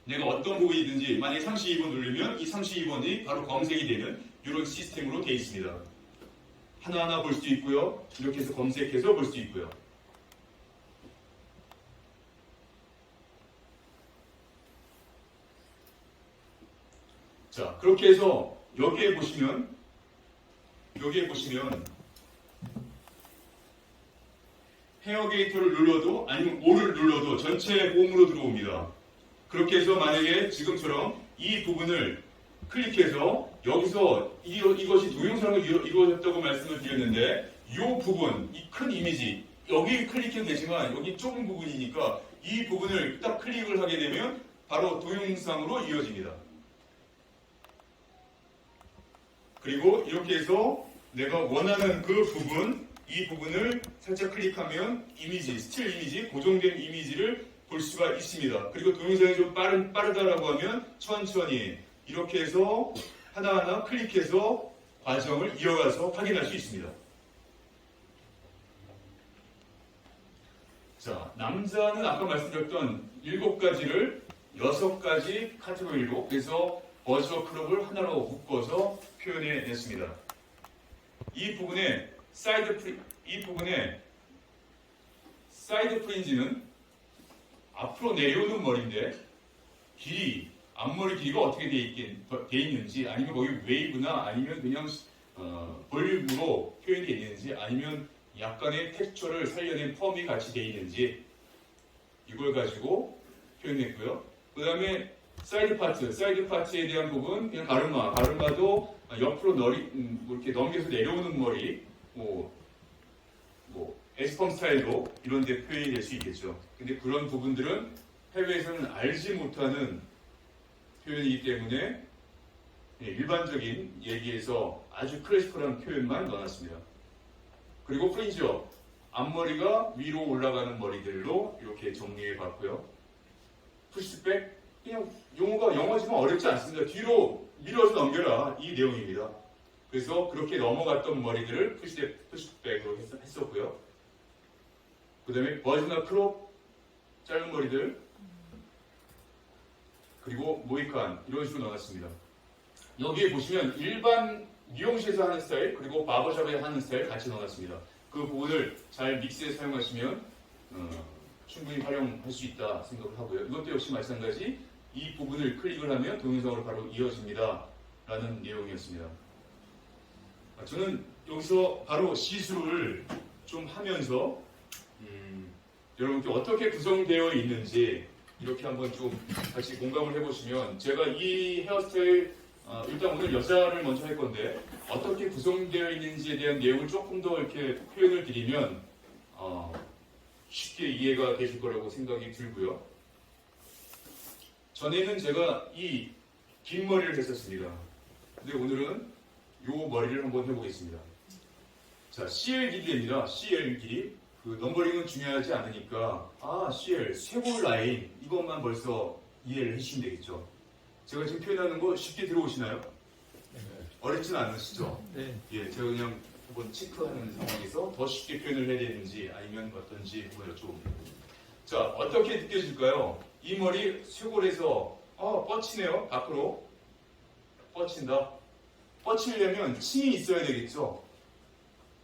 내가 어떤 부분이든지 만약에 32번 누르면 이 32번이 바로 검색이 되는 이런 시스템으로 되어 있습니다. 하나하나 볼 수 있고요. 이렇게 해서 검색해서 볼 수 있고요. 자, 그렇게 해서 여기에 보시면 여기에 보시면 헤어 게이터를 눌러도 아니면 O를 눌러도 전체 홈으로 들어옵니다. 그렇게 해서 만약에 지금처럼 이 부분을 클릭해서 여기서 이것이 동영상을 이루어졌다고 말씀을 드렸는데 이 부분, 이 큰 이미지 여기 클릭해도 되지만 여기 좁은 부분이니까 이 부분을 딱 클릭을 하게 되면 바로 동영상으로 이어집니다. 그리고 이렇게 해서 내가 원하는 그 부분, 이 부분을 살짝 클릭하면 이미지, 스틸 이미지, 고정된 이미지를 볼 수가 있습니다. 그리고 동영상이 좀 빠르다라고 하면 천천히 이렇게 해서 하나하나 클릭해서 과정을 이어가서 확인할 수 있습니다. 자, 남자는 아까 말씀드렸던 7가지를 6가지 카테고리로 그래서 버즈와 크롭을 하나로 묶어서 표현해 냈습니다. 이 부분에 사이드 프린지는 앞으로 내려오는 머리인데 앞머리 길이가 어떻게 돼 있는지 아니면 거기 웨이브나 아니면 그냥 볼륨으로 표현이 되어 있는지 아니면 약간의 텍스처를 살려낸 펌이 같이 되어 있는지 이걸 가지고 표현했고요. 그 다음에 사이드 파트에 대한 부분 그냥 가르마도 옆으로 이렇게 넘겨서 내려오는 머리 뭐 에스펌 스타일로 이런 데 표현이 될 수 있겠죠. 근데 그런 부분들은 해외에서는 알지 못하는 표현이기 때문에 일반적인 얘기에서 아주 클래시컬한 표현만 넣어놨습니다. 그리고 프린지업, 앞머리가 위로 올라가는 머리들로 이렇게 정리해 봤고요. 푸시백, 그냥 용어가 영어지만 어렵지 않습니다. 뒤로 밀어서 넘겨라 이 내용입니다. 그래서 그렇게 넘어갔던 머리들을 푸시백으로 했었고요. 그 다음에 버즈나 크롭, 짧은 머리들, 그리고 모이칸 이런 식으로 넣어놨습니다. 여기에 보시면 일반 미용실에서 하는 스타일 그리고 바버샵에 하는 스타일 같이 넣어놨습니다. 그 부분을 잘 믹스해 사용하시면 충분히 활용할 수 있다 생각을 하고요. 이것도 역시 마찬가지 이 부분을 클릭을 하면 동영상으로 바로 이어집니다 라는 내용이었습니다. 저는 여기서 바로 시술을 좀 하면서 여러분께 어떻게 구성되어 있는지 이렇게 한번 좀 같이 공감을 해보시면 제가 이 헤어스타일 일단 오늘 여자를 먼저 할 건데 어떻게 구성되어 있는지에 대한 내용을 조금 더 이렇게 표현을 드리면 쉽게 이해가 되실 거라고 생각이 들고요. 전에는 제가 이 긴 머리를 했었습니다. 근데 오늘은 이 머리를 한번 해보겠습니다. 자, CL 길이입니다. CL 길이. 그 넘버링은 중요하지 않으니까 CL, 쇄골 라인 이것만 벌써 이해를 해주시면 되겠죠. 제가 지금 표현하는 거 쉽게 들어오시나요? 네. 어렵진 않으시죠? 네. 예, 제가 그냥 한번 체크하는 상황에서 더 쉽게 표현을 해야 되는지 아니면 어떤지 한번 여쭤봅니다. 자, 어떻게 느껴질까요? 이 머리 쇄골에서 뻗치네요. 밖으로 뻗친다. 뻗치려면 층이 있어야 되겠죠?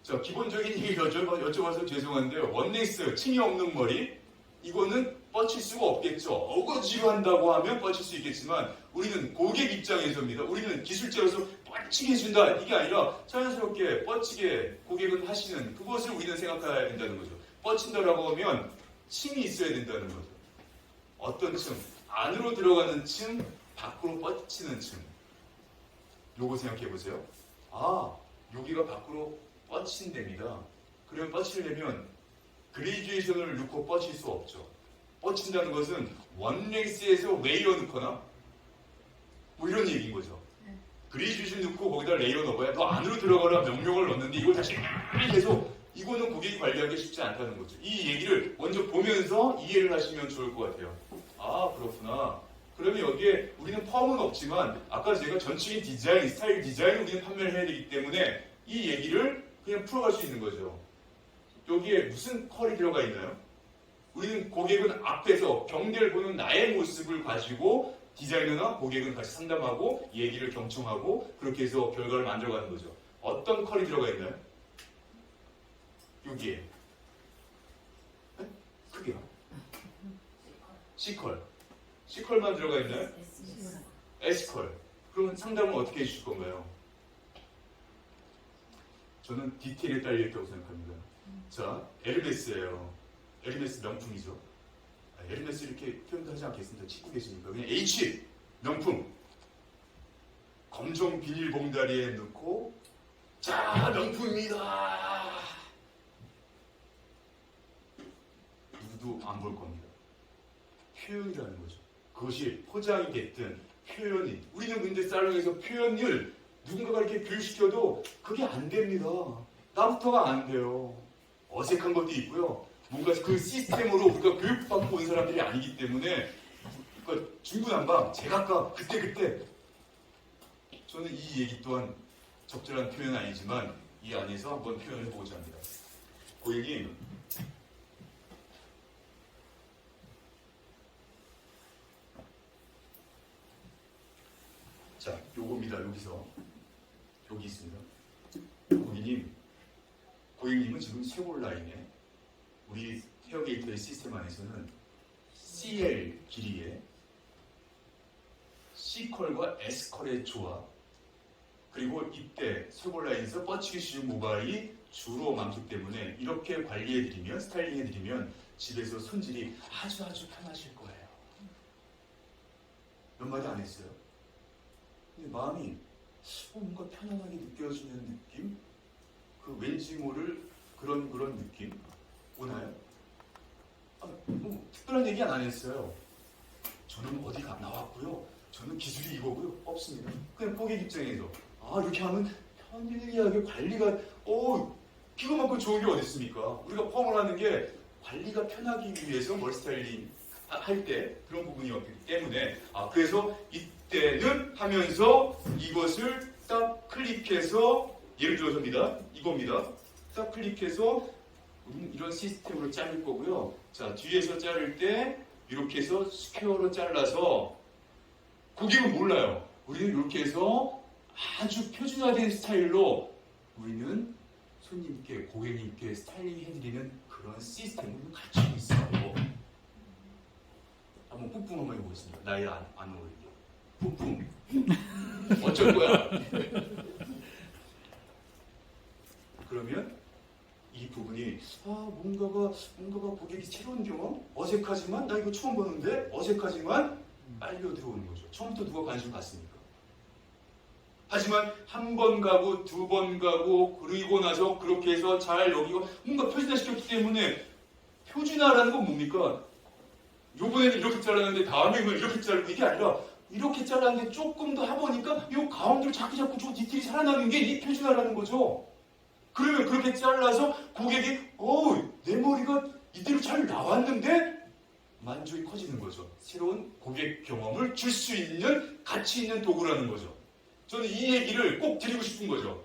자, 기본적인 얘기 여쭤봐서 죄송한데요. 원넥스, 층이 없는 머리 이거는 뻗칠 수가 없겠죠. 어거지로 한다고 하면 뻗칠 수 있겠지만 우리는 고객 입장에서입니다. 우리는 기술자로서 뻗치게 해준다. 이게 아니라 자연스럽게 뻗치게 고객은 하시는 그것을 우리는 생각해야 된다는 거죠. 뻗친다라고 하면 층이 있어야 된다는 거죠. 어떤 층? 안으로 들어가는 층, 밖으로 뻗치는 층. 요거 생각해 보세요. 여기가 밖으로 뻗친답니다. 그러면 뻗치려면 그레듀에이션을 넣고 뻗칠 수 없죠. 뻗친다는 것은 원렉스에서 레이어 넣거나 뭐 이런 얘기인 거죠. 그레듀에이션 넣고 거기다 레이어 넣어봐야 너 안으로 들어가라 명령을 넣는데 이걸 다시 계속 이거는 고객이 관리하기 쉽지 않다는 거죠. 이 얘기를 먼저 보면서 이해를 하시면 좋을 것 같아요. 그렇구나. 그러면 여기에 우리는 펌은 없지만 아까 제가 전체적인 디자인, 스타일 디자인을 우리는 판매를 해야 되기 때문에 이 얘기를 그냥 풀어갈 수 있는 거죠. 여기에 무슨 컬이 들어가 있나요? 우리는 고객은 앞에서 경계를 보는 나의 모습을 가지고 디자이너나 고객은 같이 상담하고 얘기를 경청하고 그렇게 해서 결과를 만들어가는 거죠. 어떤 컬이 들어가 있나요? 여기에 크기가 C컬. C컬만 들어가 있나요? S컬. 그러면 상담은 어떻게 해주실 건가요? 저는 디테일에 딸려있다고 생각합니다. 자, 에르메스예요. 에르메스 명품이죠. 에르메스 이렇게 표현도 하지 않겠습니다. 찍고 계시니까 그냥 H 명품. 검정 비닐 봉다리에 넣고 자, 명품입니다. 누구도 안 볼 겁니다. 표현이라는 거죠. 그것이 포장이 됐든 표현이. 우리는 근데 살롱에서 표현을 누군가가 이렇게 교육시켜도 그게 안 됩니다. 나부터가 안 돼요. 어색한 것도 있고요. 뭔가 그 시스템으로 우리가 교육받고 온 사람들이 아니기 때문에 그러니까 중구난방 제각각 그때 저는 이 얘기 또한 적절한 표현은 아니지만 이 안에서 한번 표현을 해보고자 합니다. 고객님, 자, 요겁니다. 여기 있습니다. 고객님은 지금 세월 라인에 우리 헤어 게이트웨이 시스템 안에서는 CL 길이에 C컬과 S컬의 조합, 그리고 이때 세월 라인에서 뻗치기 쉬운 모발이 주로 많기 때문에 이렇게 관리해드리면, 스타일링해드리면 집에서 손질이 아주 편하실 거예요. 몇 마디 안 했어요. 근데 마음이 뭔가 편안하게 느껴지는 느낌? 그 왠지 모를 그런 느낌? 오나요? 뭐 특별한 얘기 안 했어요. 저는 어디 나왔고요. 저는 기술이 이거고요. 없습니다. 그냥 고객 입장에서 이렇게 하면 편리하게 관리가 기가 막히고 좋은 게 어디 있습니까? 우리가 펌을 하는 게 관리가 편하기 위해서 머리 스타일링 할 때 그런 부분이었기 때문에 그래서 이때는 하면서 이것을 딱 클릭해서 예를 들어서입니다. 이겁니다. 딱 클릭해서 이런 시스템으로 자를 거고요. 자, 뒤에서 자를 때 이렇게 해서 스퀘어로 잘라서 고객은 몰라요. 우리는 이렇게 해서 아주 표준화된 스타일로 우리는 손님께, 고객님께 스타일링 해드리는 그런 시스템을 갖추고 있어요. 한번 뿜뿜 한번 해보겠습니다. 나이 안 어울리게. 뿜뿜. 어쩔 거야? 그러면 이 부분이 뭔가가 고객이 새로운 경험? 어색하지만 나 이거 처음 보는데 어색하지만 빨려 들어오는 거죠. 처음부터 누가 관심 갖습니까? 하지만 한 번 가고 두 번 가고 그리고 나서 그렇게 해서 잘 여기고 뭔가 표준화시켰기 때문에 표준화라는 건 뭡니까? 요번에는 이렇게 잘랐는데 다음에는 이렇게 자르고 이게 아니라 이렇게 잘랐는데 조금 더 해보니까 요 가운데로 자꾸 저 디테일이 살아나는 게 이 표준화라는 거죠. 그러면 그렇게 잘라서 고객이 내 머리가 이대로 잘 나왔는데 만족이 커지는 거죠. 새로운 고객 경험을 줄 수 있는 가치 있는 도구라는 거죠. 저는 이 얘기를 꼭 드리고 싶은 거죠.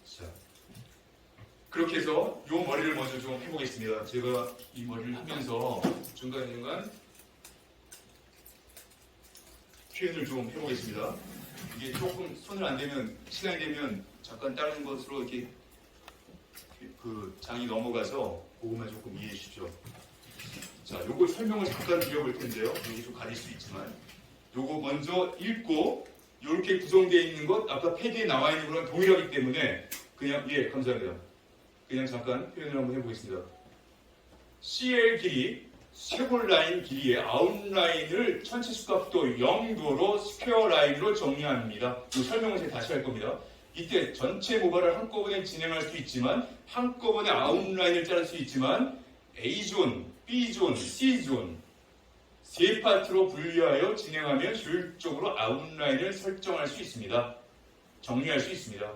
자, 그렇게 해서 이 머리를 먼저 좀 해보겠습니다. 제가 이 머리를 하면서 중간중간 표현을 좀 해보겠습니다. 이게 조금 손을 안 대면, 시간이 되면 잠깐 다른 것으로 이렇게 그 장이 넘어가서 그것만 조금 이해해 주십시오. 자, 요걸 설명을 잠깐 드려볼 텐데요. 여기 좀 가릴 수 있지만 요거 먼저 읽고 이렇게 구성되어 있는 것 아까 패드에 나와 있는 거랑 동일하기 때문에 그냥 감사합니다. 그냥 잠깐 표현을 한번 해보겠습니다. CL 길이 쇄골 라인 길이의 아웃라인을 전체 수값도 0도로 스퀘어 라인으로 정리합니다. 이 설명을 제가 다시 할 겁니다. 이때 전체 모발을 한꺼번에 진행할 수 있지만 한꺼번에 아웃라인을 자를 수 있지만 A존, B존, C존 세 파트로 분류하여 진행하면 효율적으로 아웃라인을 설정할 수 있습니다. 정리할 수 있습니다.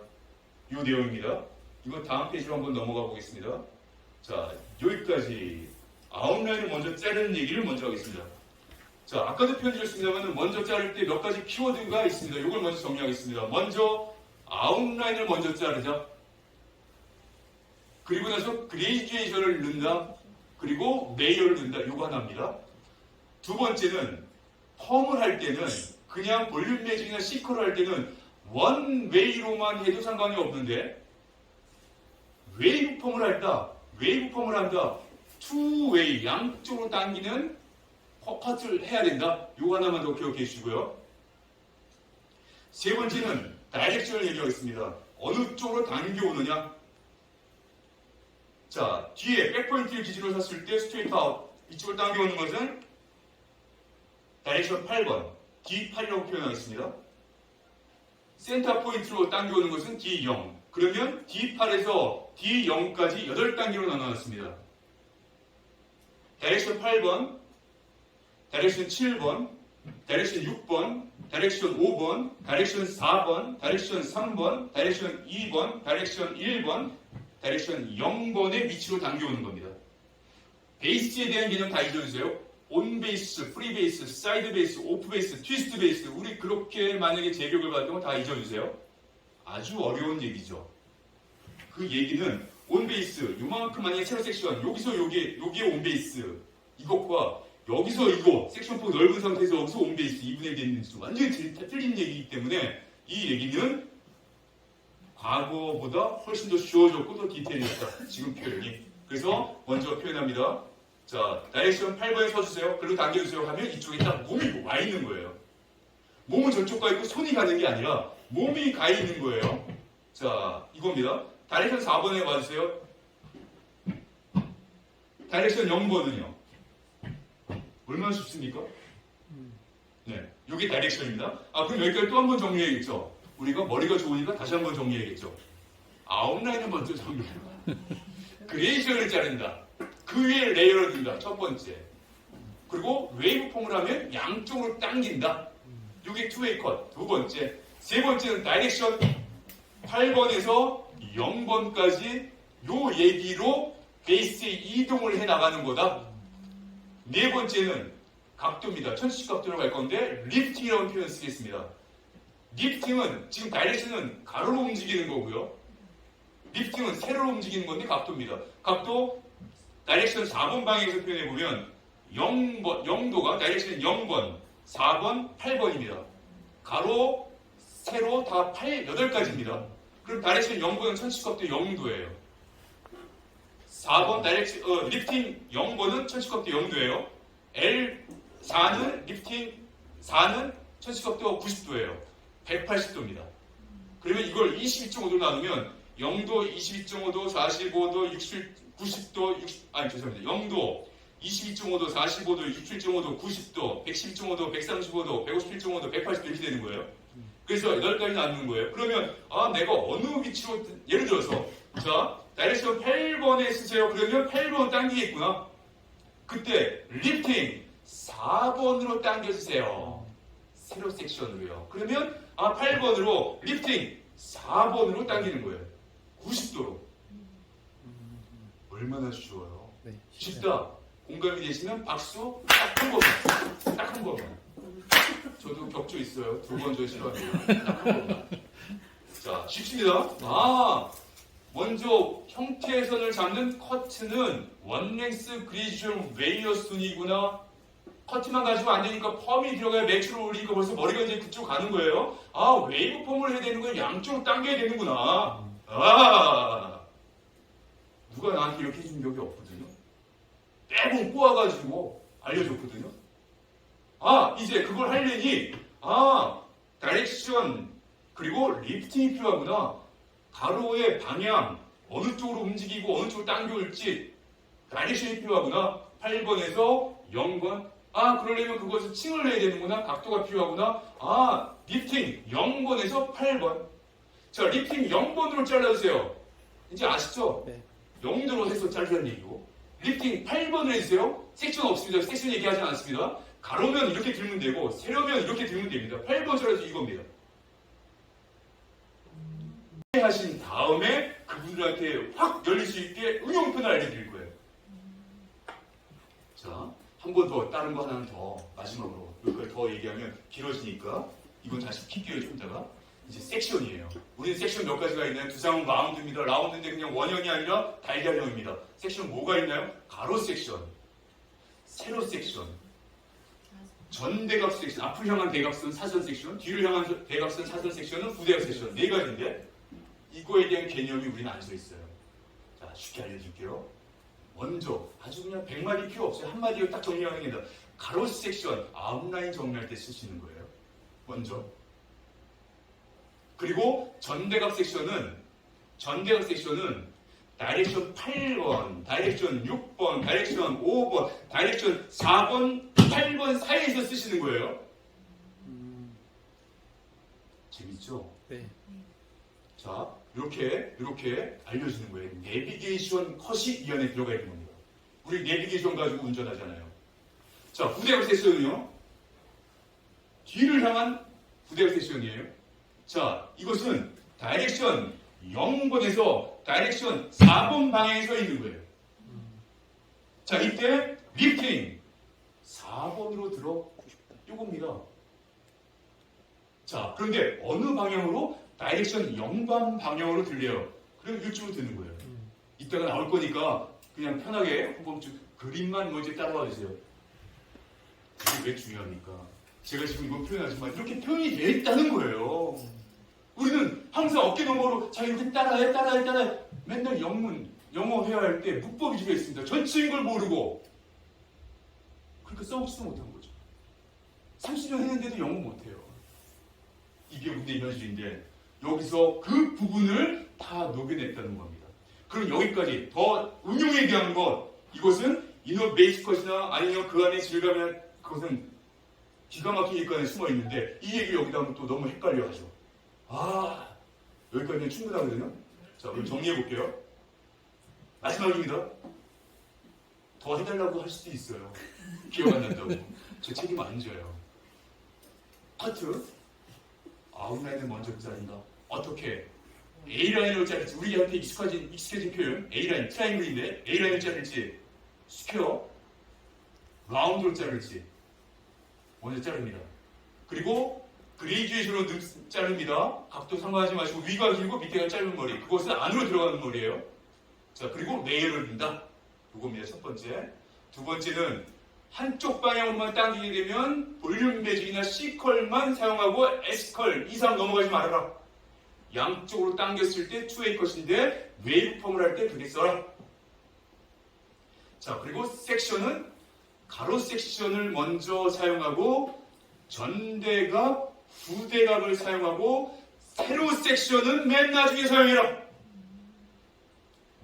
이 내용입니다. 이거 다음 페이지로 한번 넘어가 보겠습니다. 자, 여기까지 아웃라인을 먼저 자르는 얘기를 먼저 하겠습니다. 자, 아까도 표현드렸습니다만 먼저 자를 때 몇 가지 키워드가 있습니다. 이걸 먼저 정리하겠습니다. 먼저 아웃라인을 먼저 자르자. 그리고 나서 그레이듀에이션을 넣는다. 그리고 레이어를 넣는다. 이거 하나입니다. 두 번째는 펌을 할 때는 그냥 볼륨 매직이나 C컬을 할 때는 원웨이로만 해도 상관이 없는데 웨이브 펌을 한다. two-way, 양쪽으로 당기는 커트를 해야 된다. 요거 하나만 더 기억해 주시고요. 세 번째는 다이렉션을 얘기하겠습니다. 어느 쪽으로 당겨오느냐? 자, 뒤에 백포인트를 기준으로 샀을 때 스트레이트 아웃, 이쪽으로 당겨오는 것은 다이렉션 8번, D8이라고 표현하겠습니다. 센터 포인트로 당겨오는 것은 D0. 그러면 D8에서 D0까지 8단계로 나눠놨습니다. 다이렉션 8번, 다이렉션 7번, 다이렉션 6번, 다이렉션 5번, 다이렉션 4번, 다이렉션 3번, 다이렉션 2번, 다이렉션 1번, 다이렉션 0번의 위치로 당겨오는 겁니다. 베이스에 대한 개념 다 잊어주세요. 온 베이스, 프리 베이스, 사이드 베이스, 오프 베이스, 트위스트 베이스. 우리 그렇게 만약에 제격을 받으면 다 잊어주세요. 아주 어려운 얘기죠. 그 얘기는 온 베이스, 요만큼 만약에 세로 섹션, 여기서 요게 온 베이스, 이것과 여기서 이거, 섹션 폭 넓은 상태에서 여기서 온 베이스, 2분의 1 되는 수 완전히 틀린 얘기이기 때문에 이 얘기는 과거보다 훨씬 더 쉬워졌고 더 디테일이었다. 지금 표현이. 그래서 먼저 표현합니다. 자, 다이렉션 8번에 서주세요. 그리고 당겨주세요 하면 이쪽에 딱 몸이 와 있는 거예요. 몸은 저쪽 가 있고 손이 가는 게 아니라 몸이 가 있는 거예요. 자, 이겁니다. 다이렉션 4번에 와주세요. 다이렉션 0번은요. 얼마나 쉽습니까? 네, 이게 다이렉션입니다. 아, 그럼 여기까지 또 한 번 정리해야겠죠. 우리가 머리가 좋으니까 다시 한 번 정리해야겠죠. 아웃라인을 먼저 정리해요. 그레이션을 자른다. 그 위에 레이어를 둔다. 첫 번째. 그리고 웨이브 폼을 하면 양쪽으로 당긴다. 이게 투웨이 컷. 두 번째. 세 번째는 다이렉션 8번에서 0번까지 요 얘기로 베이스에 이동을 해 나가는 거다. 네 번째는 각도입니다. 1070 각도로 갈 건데 리프팅이라는 표현을 쓰겠습니다. 리프팅은 지금 다이렉션은 가로로 움직이는 거고요. 리프팅은 세로로 움직이는 건데 각도입니다. 각도 다이렉션 4번 방향에서 표현해보면 0도가 다이렉션 0번, 4번, 8번입니다. 가로, 세로 다 8가지입니다. 그럼 다이렉션 0번은 1070 각도 0도예요. 4번 다이렉션, 리프팅 0번은 1070 각도 0도예요. L4는 리프팅 4는 1070 각도 90도예요. 180도입니다. 그러면 이걸 22.5도로 나누면 0도, 22.5도, 45도, 90도, 0도, 22.5도, 45도, 67.5도, 90도, 112.5도, 135도, 151.5도, 180도 이렇게 되는 거예요. 그래서 8가지 나누는 거예요. 그러면 내가 어느 위치로 예를 들어서 자, 다이렉션 8번에 쓰세요. 그러면 8번 당기겠구나. 그때 리프팅 4번으로 당겨주세요. 세로 섹션으로요. 그러면 8번으로 리프팅 4번으로 당기는 거예요. 90도로. 얼마나 쉬워요. 네, 쉽다. 공감이 되시면 박수 딱 한 번만. 딱 한 번만. 저도 격조 있어요. 2번 저 싫어합니다. 딱 한 번만. 자, 쉽습니다. 먼저 형태선을 잡는 커트는 원랭스 그리주얼 웨이어 순이구나. 커트만 가지고 안 되니까 펌이 들어가야 매출을 올리니까 벌써 머리가 이제 그쪽 가는 거예요. 웨이브 펌을 해야 되는 거야. 양쪽으로 당겨야 되는구나. 누가 나한테 이렇게 해준 적이 없거든요. 빼고 꼬아가지고 알려줬거든요. 이제 그걸 하려니 다이렉션 그리고 리프팅이 필요하구나. 가로의 방향, 어느 쪽으로 움직이고 어느 쪽으로 당겨올지 다이렉션이 필요하구나. 8번에서 0번. 그러려면 그것을 칭을 해야 되는구나. 각도가 필요하구나. 리프팅 0번에서 8번. 자, 리프팅 0번으로 잘라주세요. 이제 아시죠? 네. 0도로 해서 자르라는 얘기고. 리프팅 8번을 해주세요. 섹션 없습니다. 섹션 얘기하지 않습니다. 가로면 이렇게 들면 되고 세로면 이렇게 들면 됩니다. 8번 잘라서 이겁니다. 하신 다음에 그분들한테 확 열릴 수 있게 응용편을 알려드릴 거예요. 자, 한 번 더, 다른 거 하나는 더, 마지막으로 이걸 더 얘기하면 길어지니까 이건 다시 킬게요. 좀 이따가. 이제 섹션이에요. 우리는 섹션 몇 가지가 있나요? 두쌍은 라운드입니다. 라운드인데 그냥 원형이 아니라 달걀형입니다. 섹션 뭐가 있나요? 가로 섹션, 세로 섹션, 전대각 섹션, 앞을 향한 대각선 사선 섹션, 뒤를 향한 대각선 사선 섹션은 부대각 섹션. 4가지인데 이거에 대한 개념이 우리는 안 써 있어요. 자, 쉽게 알려줄게요. 먼저 아주 그냥 100마디 필요 없어요. 한마디로 딱 정리하는 게 가로 섹션, 아웃라인 정리할 때 쓰시는 거예요. 먼저. 그리고 전대각 섹션은 다이렉션 8번, 다이렉션 6번, 다이렉션 5번, 다이렉션 4번, 8번 사이에서 쓰시는 거예요. 재밌죠? 네. 자, 이렇게 알려주는 거예요. 내비게이션 컷이 이 안에 들어가 있는 겁니다. 우리 내비게이션 가지고 운전하잖아요. 자, 후대각 섹션은요. 뒤를 향한 후대각 섹션이에요. 자, 이것은 다이렉션 0번에서 다이렉션 4번 방향에 서 있는 거예요. 자, 이때 리프팅 4번으로 들어 요겁니다. 자, 그런데 어느 방향으로? 다이렉션 0번 방향으로 들려요. 그럼 이쪽으로 듣는 거예요. 이따가 나올 거니까 그냥 편하게 한번 좀 그림만 먼저 따라와 주세요. 그게 왜 중요합니까? 제가 지금 이거 표현하지만 이렇게 표현이 돼 있다는 거예요. 우리는 항상 어깨 너머로 자 이렇게 따라해 맨날 영어 회화할 때 문법이 집에 있습니다. 전체인 걸 모르고 그러니까 써보지도 못한 거죠. 30년 했는데도 영어 못해요. 이게 우리의 현실인데 여기서 그 부분을 다 녹여냈다는 겁니다. 그럼 여기까지 더 응용에 대한 것 이것은 이너 베이스 컷이나 아니면 그 안에 질감이나 그것은 기가 막히니까 숨어 있는데 이 얘기 여기다 하면 또 너무 헷갈려 하죠. 아, 여기까지는 충분하거든요. 자, 그럼 정리해 볼게요. 마지막입니다. 더 해달라고 할 수도 있어요. 기억 안 난다고. 제 책임 안 져요. 커트. 아웃라인을 먼저 자른다. 어떻게? A라인으로 자를지, 우리한테 익숙해진 표현, A라인, 트라이앵글인데 A라인을 자를지, 스퀘어, 라운드로 자를지, 먼저 자릅니다. 그리고 그레이듀에이션으로 자릅니다. 각도 상관하지 마시고 위가 길고 밑에가 짧은 머리. 그것은 안으로 들어가는 머리예요. 자, 그리고 레이어를 빈다. 이겁니다. 첫 번째. 두 번째는 한쪽 방향으로만 당기게 되면 볼륨 매직이나 C컬만 사용하고 S컬 이상 넘어가지 말아라. 양쪽으로 당겼을 때 2A 컷인데 웨이브펌을 할 때 그게 써라. 자, 그리고 섹션은 가로 섹션을 먼저 사용하고 전대각, 후대각을 사용하고 세로 섹션은 맨 나중에 사용해라.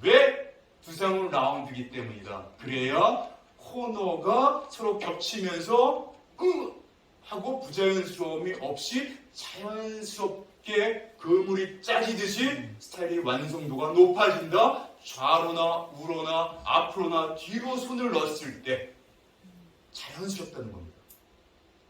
왜? 두상으로 라운드이기 때문이다. 그래야 코너가 서로 겹치면서 하고 부자연스러움이 없이 자연스럽게 그물이 짜지듯이 스타일의 완성도가 높아진다. 좌로나 우로나 앞으로나 뒤로 손을 넣었을 때 자연스럽다는 겁니다.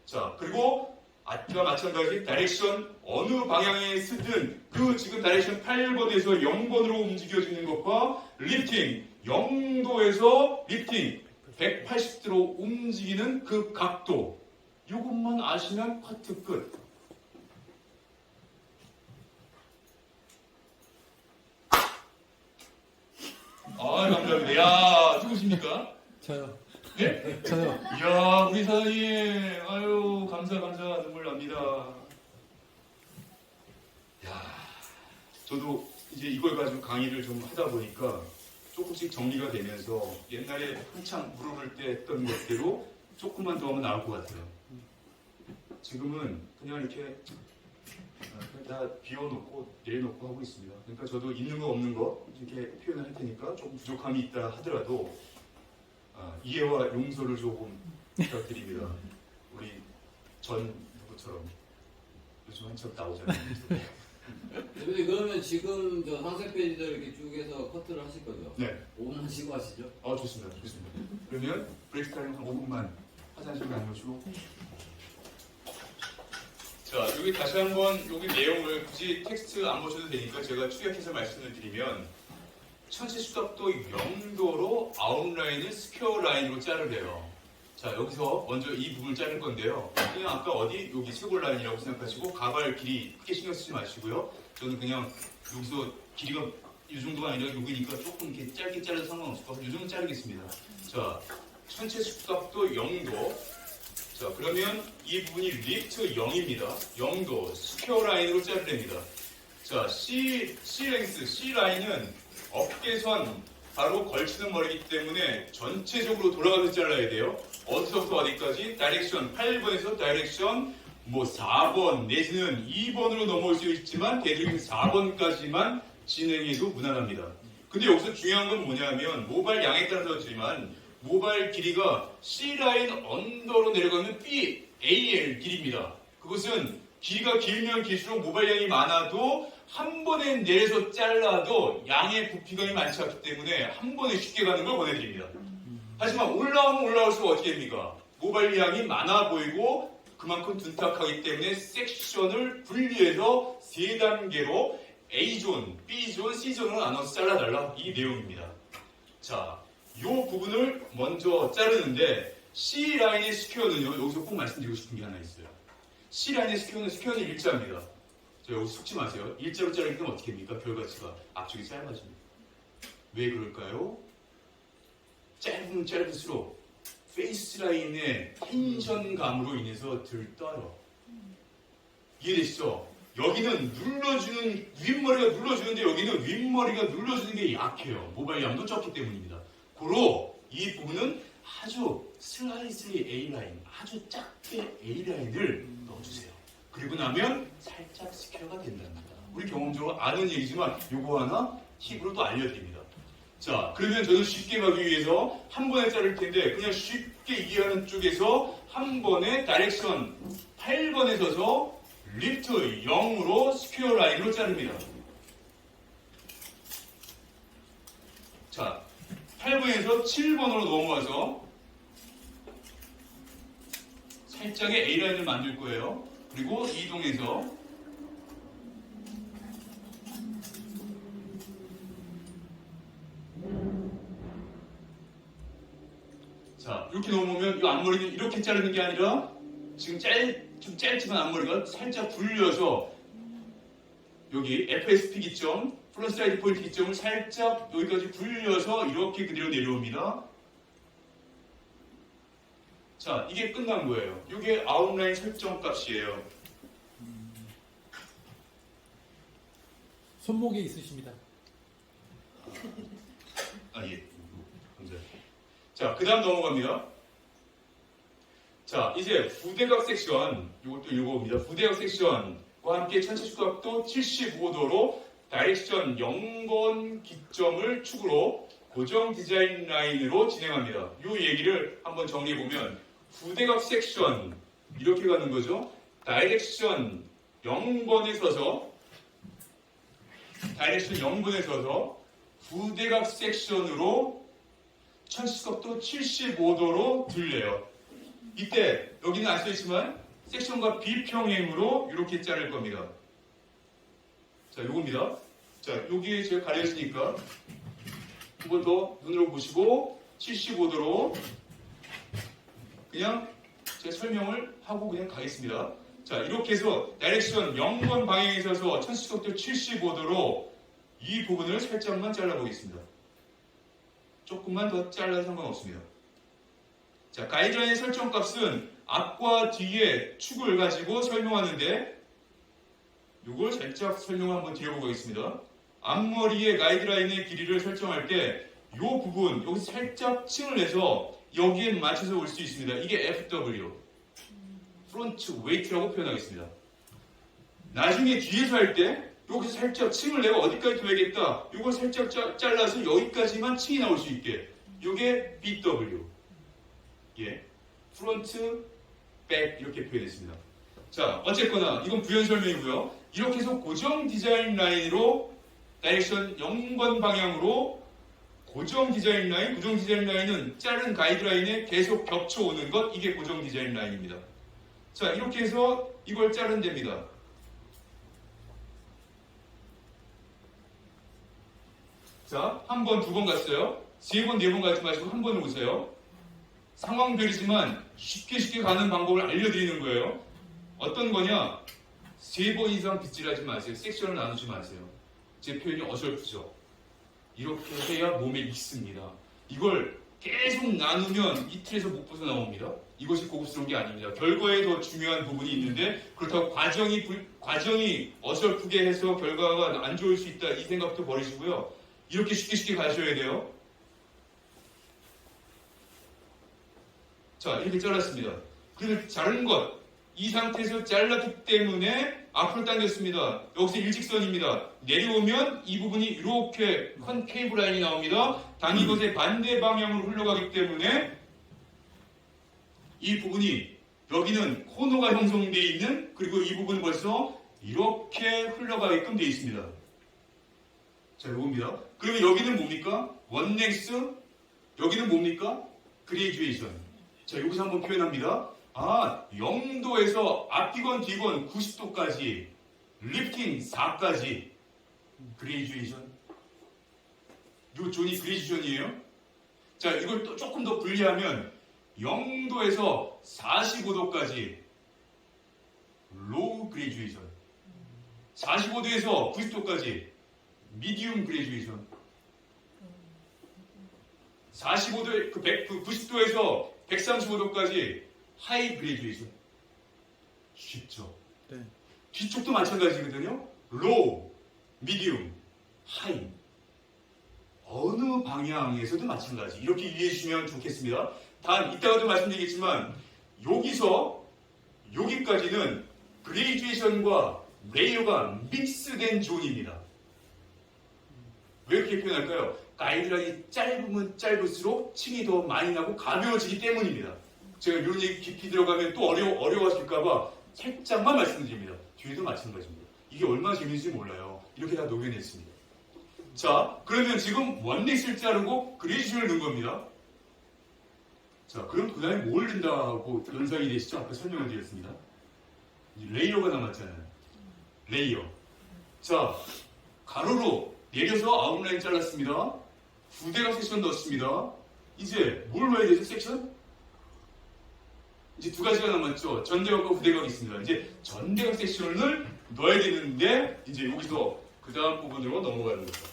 자, 그리고 아까 마찬가지 다이렉션 어느 방향에 쓰든 그 지금 다이렉션 8번에서 0번으로 움직여지는 것과 리프팅 0도에서 리프팅 180도로 움직이는 그 각도 이것만 아시면 커트 끝. 아, 감사합니다. 야, 누구십니까? 저요. 네? 저요. 이야, 우리 사장님. 아유, 감사, 눈물 납니다. 야, 저도 이제 이걸 가지고 강의를 좀 하다 보니까 조금씩 정리가 되면서 옛날에 한창 무릎을 때 했던 것대로 조금만 더 하면 나올 것 같아요. 지금은 그냥 이렇게 다 비워놓고 내려놓고 하고 있습니다. 그러니까 저도 있는 거 없는 거 이렇게 표현을 할 테니까 조금 부족함이 있다 하더라도 이해와 용서를 조금 부탁드립니다. 우리 전 누구처럼 요즘 한참 나오잖아요. 대표님 그러면 지금 저 상세 페이지들 이렇게 쭉 해서 커트를 하실 거죠? 네. 5분만 쉬고 하시죠? 좋습니다. 그러면 브레이크 타임 한 5분만 화장실 다녀오시고. 자, 여기 다시 한번 여기 내용을 굳이 텍스트 안 보셔도 되니까 제가 축약해서 말씀을 드리면 전체 수값도 0도로 아웃라인을 스퀘어 라인으로 자르래요. 자, 여기서 먼저 이 부분을 자를 건데요. 그냥 아까 어디 여기 쇄골 라인이라고 생각하시고 가발 길이 크게 신경 쓰지 마시고요. 저는 그냥 여기서 길이가 이 정도가 아니라 여기니까 조금 이렇게 짧게 잘라도 상관없을 것 같아요. 이 정도 자르겠습니다. 자, 전체 수값도 0도. 자, 그러면 이 부분이 리프트 0입니다. 0도 스퀘어 라인으로 자르랍니다. 자, C 랭스, C 라인은 어깨선 바로 걸치는 머리이기 때문에 전체적으로 돌아가면서 잘라야 돼요. 어디서부터 어디까지? 다이렉션 8번에서 다이렉션 뭐 4번 내지는 2번으로 넘어올 수 있지만 대략 4번까지만 진행해도 무난합니다. 근데 여기서 중요한 건 뭐냐면 모발 양에 따라서지만 모발 길이가 C라인 언더로 내려가면 BAL 길이입니다. 그것은 길이가 길면 길수록 모발량이 많아도 한 번에 내려서 잘라도 양의 부피감이 많지 않기 때문에 한 번에 쉽게 가는 걸 권해드립니다. 하지만 올라오면 올라올수록 어떻게 됩니까? 모발량이 많아 보이고 그만큼 둔탁하기 때문에 섹션을 분리해서 세 단계로 A존, B존, C존으로 나눠서 잘라달라 이 내용입니다. 자, 이 부분을 먼저 자르는데 C라인의 스퀘어는요. 여기서 꼭 말씀드리고 싶은 게 하나 있어요. C라인의 스퀘어는 일자입니다. 자, 여기 속지 마세요. 일자로 자르기 때문에 어떻게 됩니까? 결과치가 앞쪽이 짧아집니다. 왜 그럴까요? 짧으면 짧을수록 페이스 라인의 텐션감으로 인해서 들떠요. 이해되시죠? 여기는 눌러주는 윗머리가 눌러주는데 여기는 윗머리가 눌러주는 게 약해요. 모발량도 적기 때문입니다. 고로 이 부분은 아주 슬라이스리 A라인, 아주 작게 A라인을 넣어주세요. 그리고 나면 살짝 스퀘어가 된답니다. 우리 경험적으로 아는 얘기지만 요거 하나 팁으로 또 알려드립니다. 자, 그러면 저는 쉽게 가기 위해서 한 번에 자를 텐데 그냥 쉽게 이해하는 쪽에서 한 번에 다이렉션 8번에 서서 리프트 0으로 스퀘어 라인으로 자릅니다. 자, 8번에서 7번으로 넘어와서 살짝의 A라인을 만들 거예요. 그리고 이동해서 자, 이렇게 넘어오면 이 앞머리는 이렇게 자르는 게 아니라 지금 좀 짧지만 앞머리가 살짝 불려서 여기 FSP 기점, 프론트사이드 포인트 기점을 살짝 여기까지 불려서 이렇게 그대로 내려옵니다. 자, 이게 끝난 거예요. 이게 아웃라인 설정 값이에요. 손목에 있으십니다. 아, 예. 감사합니다. 자, 그 다음 넘어갑니다. 자, 이제 부대각 섹션, 이것도 읽어봅니다. 부대각 섹션과 함께 전체 축각도 75도로 다이렉션 0번 기점을 축으로 고정 디자인 라인으로 진행합니다. 이 얘기를 한번 정리해보면 부대각 섹션 이렇게 가는 거죠. 다이렉션 0번에 서서 부대각 섹션으로 천시각도 75도로 들려요. 이때 여기는 안 써있지만 섹션과 비평행으로 이렇게 자를 겁니다. 자, 요겁니다. 자, 여기에 제가 가려있으니까 한 번 더 눈으로 보시고 75도로 그냥 제가 설명을 하고 그냥 가겠습니다. 자, 이렇게 해서 다이렉션 0번 방향에 있어서 천시각도 75도로 이 부분을 살짝만 잘라보겠습니다. 조금만 더 잘라도 상관없습니다. 자, 가이드라인 설정 값은 앞과 뒤에 축을 가지고 설명하는데 이걸 살짝 설명을 한번 드려보고 가겠습니다. 앞머리의 가이드라인의 길이를 설정할 때 이 부분, 여기서 살짝 층을 내서 여기에 맞춰서 올 수 있습니다. 이게 FW, 프론트 웨이트라고 표현하겠습니다. 나중에 뒤에서 할 때 여기서 살짝 층을 내가 어디까지 둬야겠다. 이걸 살짝 잘라서 여기까지만 층이 나올 수 있게. 이게 BW. 예. 프론트, 백 이렇게 표현했습니다. 자, 어쨌거나 이건 부연 설명이고요. 이렇게 해서 고정 디자인 라인으로 다이렉션 0번 방향으로 고정 디자인 라인은 자른 가이드라인에 계속 겹쳐오는 것, 이게 고정 디자인 라인입니다. 자, 이렇게 해서 이걸 자르면 됩니다. 자, 한 번, 두 번 갔어요. 세 번, 네 번 가지 마시고 한 번을 오세요. 상황별이지만 쉽게 가는 방법을 알려드리는 거예요. 어떤 거냐? 세 번 이상 빗질하지 마세요. 섹션을 나누지 마세요. 제 표현이 어설프죠? 이렇게 해야 몸에 익습니다. 이걸 계속 나누면 이틀에서 못 벗어나옵니다. 이것이 고급스러운 게 아닙니다. 결과에 더 중요한 부분이 있는데 그렇다고 과정이 어설프게 해서 결과가 안 좋을 수 있다 이 생각도 버리시고요. 이렇게 쉽게 가셔야 돼요. 자, 이렇게 잘랐습니다. 그러면 자른 것, 이 상태에서 잘랐기 때문에 앞으로 당겼습니다. 여기서 일직선입니다. 내려오면 이 부분이 이렇게 컨케이브 라인이 나옵니다. 당이 이것의 반대 방향으로 흘러가기 때문에 이 부분이 여기는 코너가 형성되어 있는, 그리고 이 부분은 벌써 이렇게 흘러가게끔 되어 있습니다. 자, 요겁니다. 그러면 여기는 뭡니까? 원넥스, 여기는 뭡니까? 그레듀에이션. 자, 여기서 한번 표현합니다. 0도에서 앞뒤건 뒤건 90도까지, 리프팅 4까지, 그레듀에이션. 요 존이 그레듀에이션이에요. 자, 이걸 또 조금 더 분리하면 0도에서 45도까지, 로우 그레듀에이션. 45도에서 90도까지, 미디움 그레듀에이션. 45도, 90도에서 135도까지 하이 그레듀에이션. 쉽죠? 네. 뒤쪽도 마찬가지거든요. 로우, 미디움, 하이. 어느 방향에서도 마찬가지. 이렇게 이해해 주시면 좋겠습니다. 단, 이따가도 말씀드리겠지만, 여기서 여기까지는 그레듀에이션과 레이어가 믹스된 존입니다. 왜 그렇게 표현할까요? 가이드라인이 짧으면 짧을수록 층이 더 많이 나고 가벼워지기 때문입니다. 제가 이런 얘기 깊이 들어가면 또 어려워하실까봐 살짝만 말씀드립니다. 뒤에도 마찬가지입니다. 이게 얼마나 재밌는지 몰라요. 이렇게 다 녹여냈습니다. 자, 그러면 지금 원넥스를 자르고 그레듀에이션을 넣은 겁니다. 자, 그럼 그 다음에 뭘 넣는다고 연상이 되시죠? 아까 설명을 드렸습니다. 레이어가 남았잖아요. 레이어. 자, 가로로 내려서 아웃라인 잘랐습니다. 부대각 섹션 넣었습니다. 이제 뭘 넣어야 되죠, 섹션? 이제 두 가지가 남았죠. 전대각과 후대각이 있습니다. 이제 전대각 섹션을 넣어야 되는데, 이제 여기서 그 다음 부분으로 넘어가는 거죠.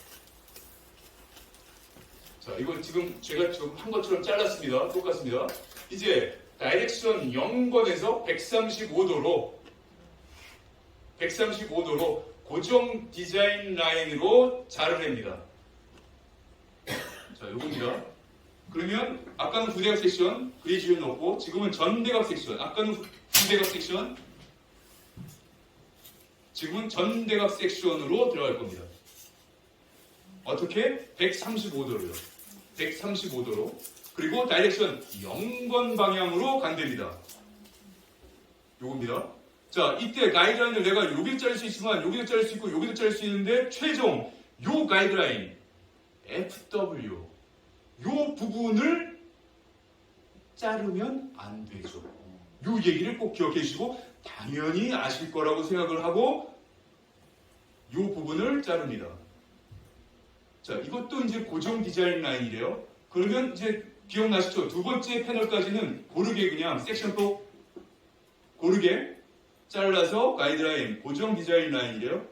자, 이건 지금 제가 지금 한 것처럼 잘랐습니다. 똑같습니다. 이제 다이렉션 0번에서 135도로 고정 디자인 라인으로 자르냅니다. 자, 요겁니다. 그러면 아까는 부대각 섹션, 그레듀에이션 넣었고, 지금은 전대각 섹션, 아까는 후대각 섹션, 지금은 전대각 섹션으로 들어갈 겁니다. 어떻게? 135도로요. 135도로. 그리고 다이렉션 0번 방향으로 간답니다. 요겁니다. 자, 이때 가이드라인을 내가 여기도 자를 수 있지만 여기도 자를 수 있고 여기도 자를 수 있는데, 최종 요 가이드라인 FW 요 부분을 자르면 안 되죠. 요 얘기를 꼭 기억해 주시고, 당연히 아실 거라고 생각을 하고 요 부분을 자릅니다. 자, 이것도 이제 고정 디자인 라인이래요. 그러면 이제 기억나시죠? 두 번째 패널까지는 고르게 그냥 섹션도 고르게 잘라서 가이드라인, 고정 디자인 라인이래요.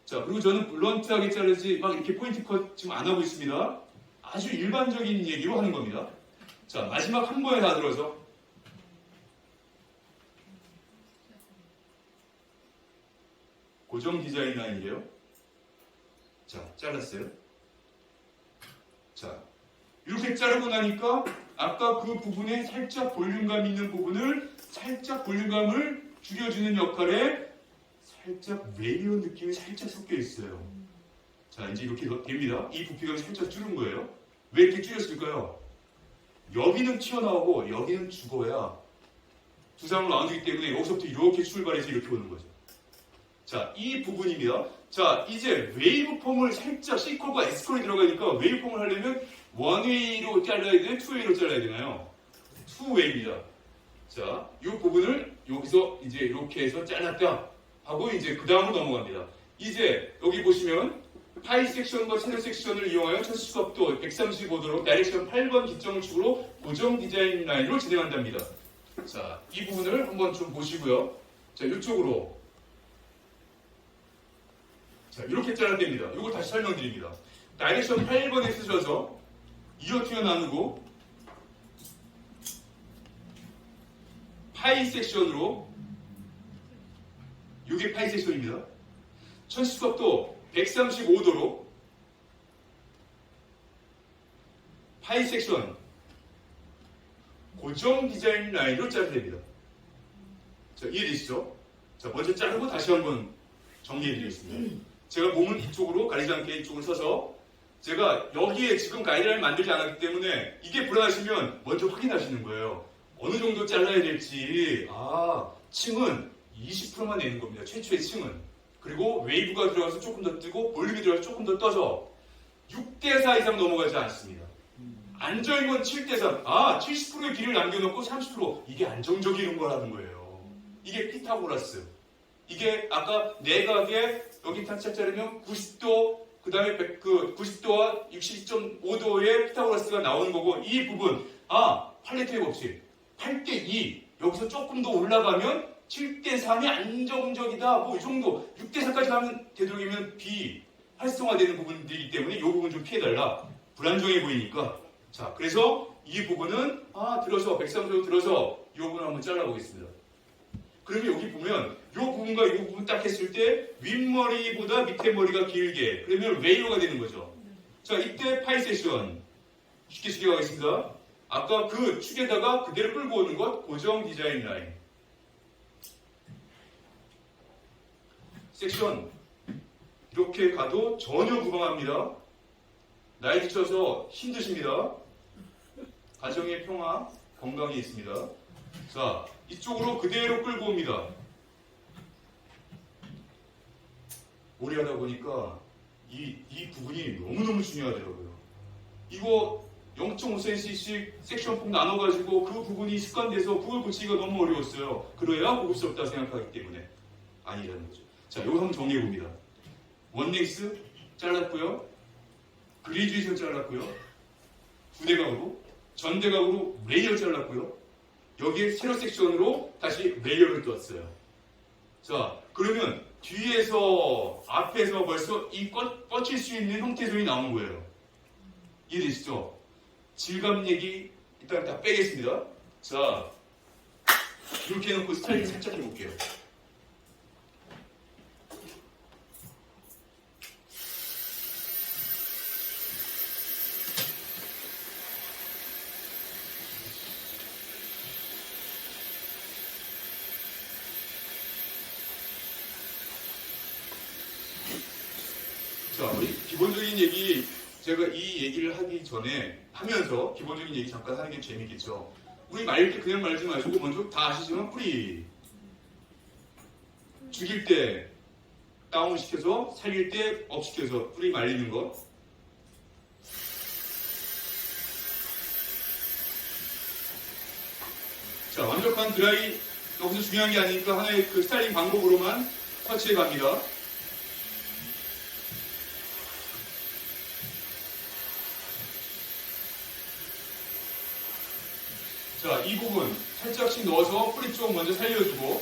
자, 그리고 저는 블런트하게 자르지 막 이렇게 포인트 컷 지금 안 하고 있습니다. 아주 일반적인 얘기로 하는 겁니다. 자, 마지막 한 번에 다 들어서 고정 디자인 라인이래요. 자, 잘랐어요. 자, 이렇게 자르고 나니까 아까 그 부분에 살짝 볼륨감 있는 부분을 살짝 볼륨감을 줄여주는 역할에 살짝 레이어 느낌이 살짝 섞여 있어요. 자, 이제 이렇게 됩니다. 이 부피감이 살짝 줄은 거예요. 왜 이렇게 줄였을까요? 여기는 튀어나오고 여기는 죽어야 두상으로 나누기 때문에 여기서부터 이렇게 출발해서 이렇게 오는 거죠. 자, 이 부분입니다. 자, 이제 웨이브폼을 살짝 C콜과 S콜이 들어가니까 웨이브폼을 하려면 원웨이로 잘라야 되나요? 투웨이로 잘라야 되나요? 투웨이입니다. 자, 이 부분을 여기서 이제 이렇게 해서 잘랐다 하고 이제 그 다음으로 넘어갑니다. 이제 여기 보시면 파이 섹션과 채널 섹션을 이용하여 천수각도 135도로 다이렉션 8번 기점을 축으로 고정 디자인 라인으로 진행한답니다. 자, 이 부분을 한번 좀 보시고요. 자, 이쪽으로. 자, 이렇게 잘라냅니다. 이걸 다시 설명드립니다. 다이렉션 8번에 쓰셔서 이어 튀어 나누고 파이 섹션으로, 이게 파이 섹션입니다. 천수각도 135도로 파이 섹션 고정 디자인 라인으로 짜야 됩니다. 자, 이해되시죠? 자, 먼저 자르고 다시 한번 정리해 드리겠습니다. 제가 몸을 이쪽으로 가리지 않게 이쪽으로 서서 제가 여기에 지금 가이드라인 만들지 않았기 때문에 이게 불안하시면 먼저 확인하시는 거예요. 어느 정도 잘라야 될지. 층은 20%만 내는 겁니다. 최초의 층은. 그리고 웨이브가 들어가서 조금 더 뜨고 볼륨이 들어가서 조금 더 떠서 6대4 이상 넘어가지 않습니다. 안정이건 7대3. 70%의 길이를 남겨놓고 30% 이게 안정적인 거라는 거예요. 이게 피타고라스. 이게 아까 내각에 여기 탁착 자르면 90도 그 다음에 90도와 62.5도의 피타고라스가 나오는 거고 이 부분 팔레트의 법칙 8대2 여기서 조금 더 올라가면 7대3이 안정적이다 뭐 이 정도 6대4까지 가면 되도록이면 비활성화되는 부분들이기 때문에 이 부분 좀 피해달라 불안정해 보이니까 자 그래서 이 부분은 들어서 103도 들어서 이 부분을 한번 잘라보겠습니다. 그러면 여기 보면 이 부분과 이 부분 딱 했을 때 윗머리보다 밑에 머리가 길게 그러면 웨이어가 되는 거죠. 자 이때 파이 세션 쉽게 가겠습니다. 아까 그 축에다가 그대로 끌고 오는 것 고정 디자인 라인 섹션 이렇게 가도 전혀 무방합니다. 나이 드셔서 힘드십니다. 가정의 평화 건강이 있습니다. 자 이쪽으로 그대로 끌고 옵니다. 오래 하다 보니까 이 부분이 너무너무 중요하더라고요. 이거 0.5cm씩 섹션 폭 나눠가지고 그 부분이 습관돼서 그걸 고치기가 너무 어려웠어요. 그래야 고급스럽다 생각하기 때문에 아니라는 거죠. 자, 이거 한번 정리해봅니다. 원넥스 잘랐고요. 그레듀에이션 잘랐고요. 부대각으로 전대각으로 레이어 잘랐고요. 여기에 세로 섹션으로 다시 레이어를 떴어요. 자, 그러면 뒤에서 앞에서 벌써 이 뻗칠 수 있는 형태들이 나온 거예요. 이해되시죠? 질감 얘기 일단 다 빼겠습니다. 자, 이렇게 해놓고 스타일링 살짝 해볼게요. 자, 우리 기본적인 얘기, 제가 이 얘기를 하기 전에 하면서 기본적인 얘기 잠깐 하는 게 재밌겠죠. 우리 말 때 그냥 말지 마시고 먼저 다 아시지만 뿌리 죽일 때 다운 시켜서 살릴 때 업 시켜서 뿌리 말리는 거. 자, 완벽한 드라이 여기서 중요한 게 아니니까 하나의 그 스타일링 방법으로만 터치해 갑니다. 자, 이 부분 살짝씩 넣어서 뿌리 쪽 먼저 살려주고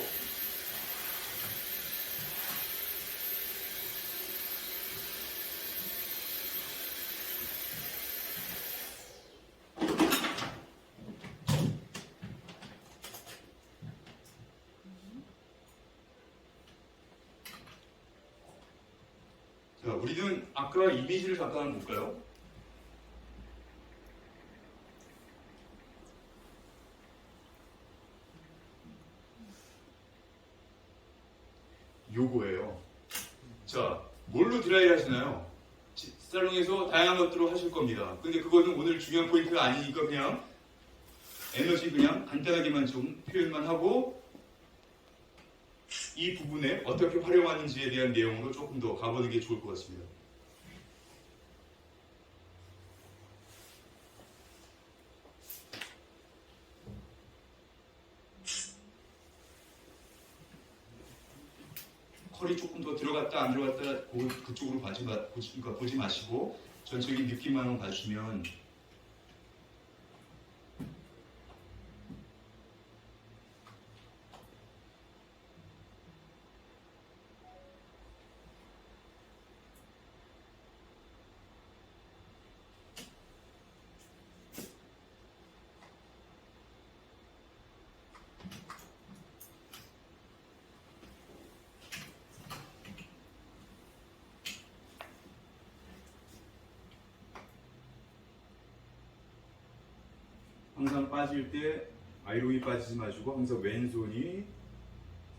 자, 우리는 아까 이미지를 잠깐 볼까요? 요거예요. 자, 뭘로 드라이 하시나요? 살롱에서 다양한 것들로 하실 겁니다. 근데 그거는 오늘 중요한 포인트가 아니니까 그냥 에너지 그냥 간단하게만 좀 표현만 하고 이 부분에 어떻게 활용하는지에 대한 내용으로 조금 더 가보는 게 좋을 것 같습니다. 컬이 조금 더 들어갔다 안 들어갔다 그쪽으로 보지 마시고 전체적인 느낌만 한번 봐주시면 항상 빠질 때 아이롱이 빠지지 마시고 항상 왼손이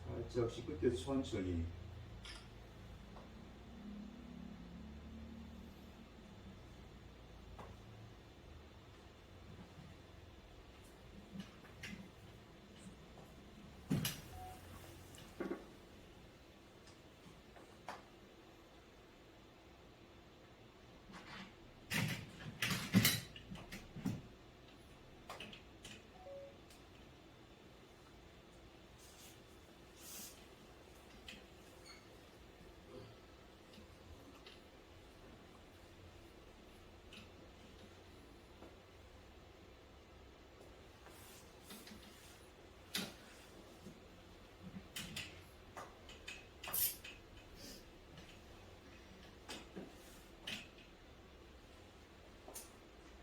살짝 씻끝에서 천천히.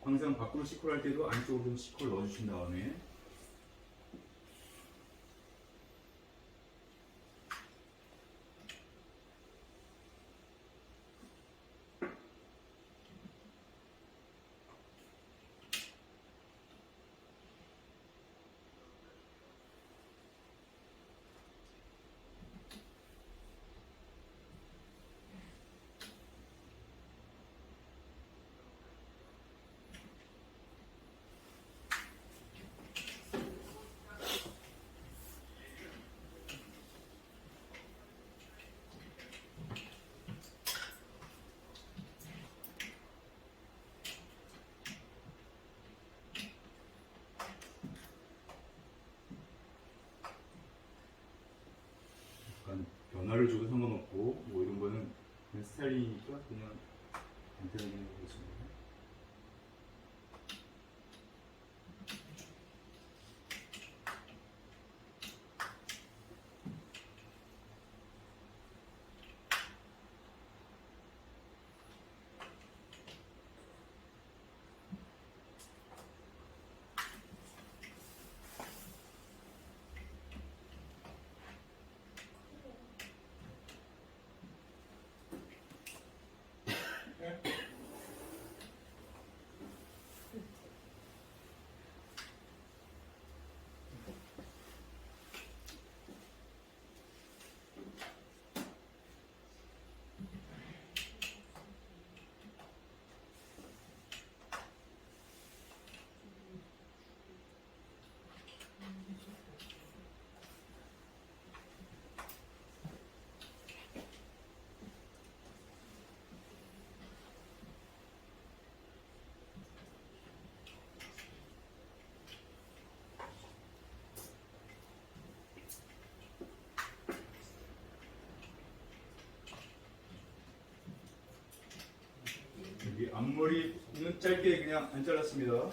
항상 밖으로 시콜 할 때도 안쪽으로 좀 시콜 넣어주신 다음에 약간 변화를 줘도 상관없고 뭐 이런 거는 그냥 스타일이니까 그냥 간단하게 해보겠습니다. 여기 앞머리는 짧게 그냥 안 잘랐습니다.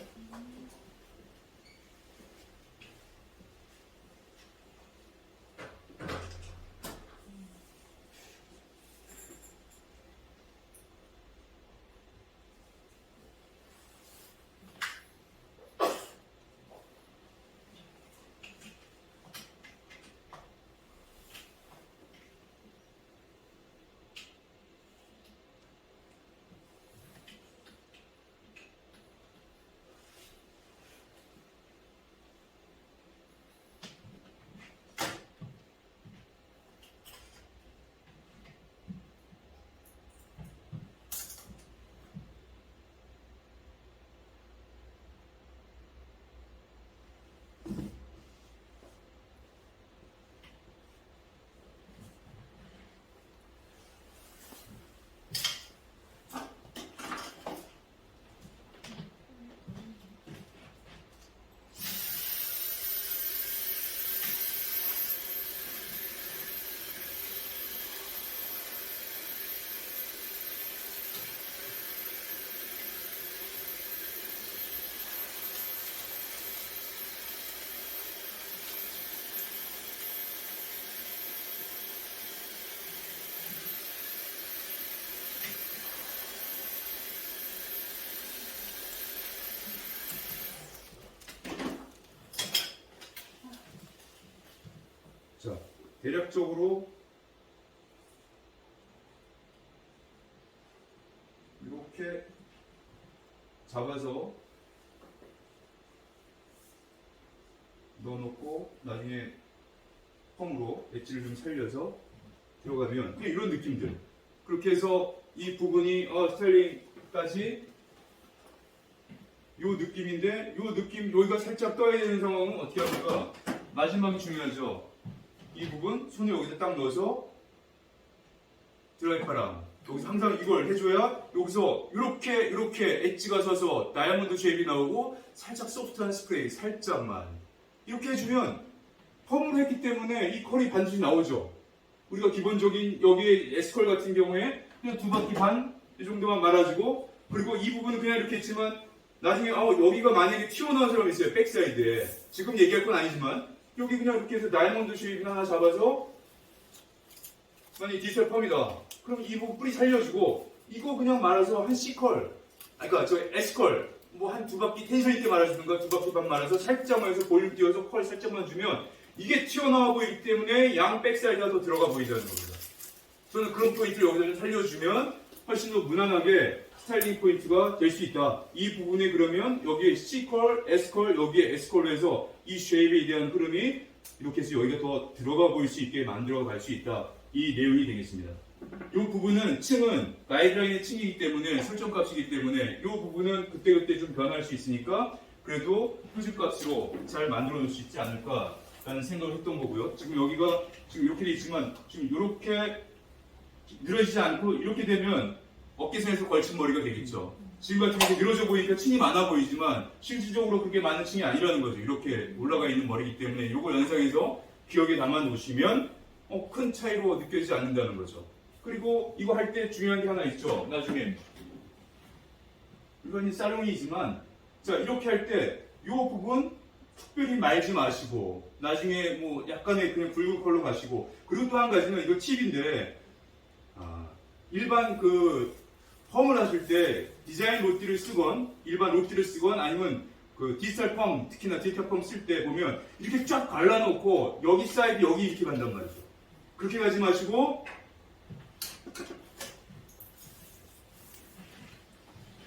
자, 대략적으로 이렇게 잡아서 넣어놓고 나중에 펌으로 엣지를 좀 살려서 들어가면 그냥 이런 느낌들. 그렇게 해서 이 부분이 스타일링까지 요 느낌인데 요 느낌 여기가 살짝 떠야 되는 상황은 어떻게 합니까? 마지막이 중요하죠. 이 부분 손을 여기다 딱 넣어서 드라이파랑 여기서 항상 이걸 해줘야 여기서 이렇게 엣지가 서서 다이아몬드 쉐입이 나오고 살짝 소프트한 스프레이 살짝만 이렇게 해주면 펌으로 했기 때문에 이 컬이 반드시 나오죠. 우리가 기본적인 여기에 S컬 같은 경우에 그냥 2바퀴 반 이 정도만 말아주고 그리고 이 부분은 그냥 이렇게 했지만 나중에 여기가 만약에 튀어나온 사람이 있어요. 백사이드에 지금 얘기할 건 아니지만 여기 그냥 이렇게 해서 다이아몬드 쉐입 하나 잡아서 만약에 디지털 펌이다. 그럼 이 부분 뿌리 살려주고 이거 그냥 말아서 한 C컬 그러니까 저 S컬 뭐 한 2바퀴 텐션 있게 말아주든가 2바퀴 반 말아서 살짝만 해서 볼륨 띄워서 컬 살짝만 주면 이게 튀어나와 보이기 때문에 양 백사이드가 더 들어가 보이자는 겁니다. 저는 그런 포인트를 여기서 좀 살려주면 훨씬 더 무난하게 스타일링 포인트가 될 수 있다. 이 부분에 그러면 여기에 C컬, S컬, 여기에 S컬로 해서 이 쉐입에 대한 흐름이 이렇게 해서 여기가 더 들어가 보일 수 있게 만들어 갈 수 있다. 이 내용이 되겠습니다. 이 부분은 층은 가이드라인의 층이기 때문에 설정값이기 때문에 이 부분은 그때그때 좀 변할 수 있으니까 그래도 표준값으로 잘 만들어 놓을 수 있지 않을까라는 생각을 했던 거고요. 지금 여기가 지금 이렇게 돼 있지만 지금 이렇게 늘어지지 않고 이렇게 되면 어깨선에서 걸친 머리가 되겠죠. 지금 같은 경우 늘어져 보이니까 층이 많아 보이지만 실질적으로 그게 많은 층이 아니라는 거죠. 이렇게 올라가 있는 머리이기 때문에 이걸 연상해서 기억에 담아 놓으시면 큰 차이로 느껴지지 않는다는 거죠. 그리고 이거 할 때 중요한 게 하나 있죠. 나중에 이건 살롱이지만 자 이렇게 할 때 이 부분 특별히 말지 마시고 나중에 뭐 약간의 그냥 붉은 컬러 가시고 그리고 또 한 가지는 이거 팁인데 일반 그 펌을 하실 때 디자인 롯띠를 쓰건 일반 롯띠를 쓰건 아니면 그 디지털 펌 특히나 디지털 펌 쓸 때 보면 이렇게 쫙 갈라놓고 여기 사이드 여기 이렇게 간단 말이죠. 그렇게 가지 마시고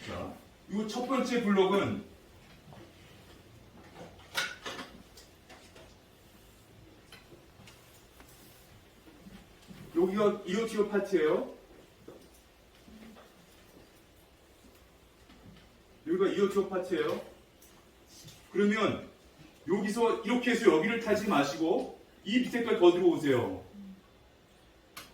자, 이 첫 번째 블록은 여기가 이오티오 파트예요. 여기가 이오티오 파트예요. 그러면 여기서 이렇게 해서 여기를 타지 마시고 이 밑에까지 더 들어오세요.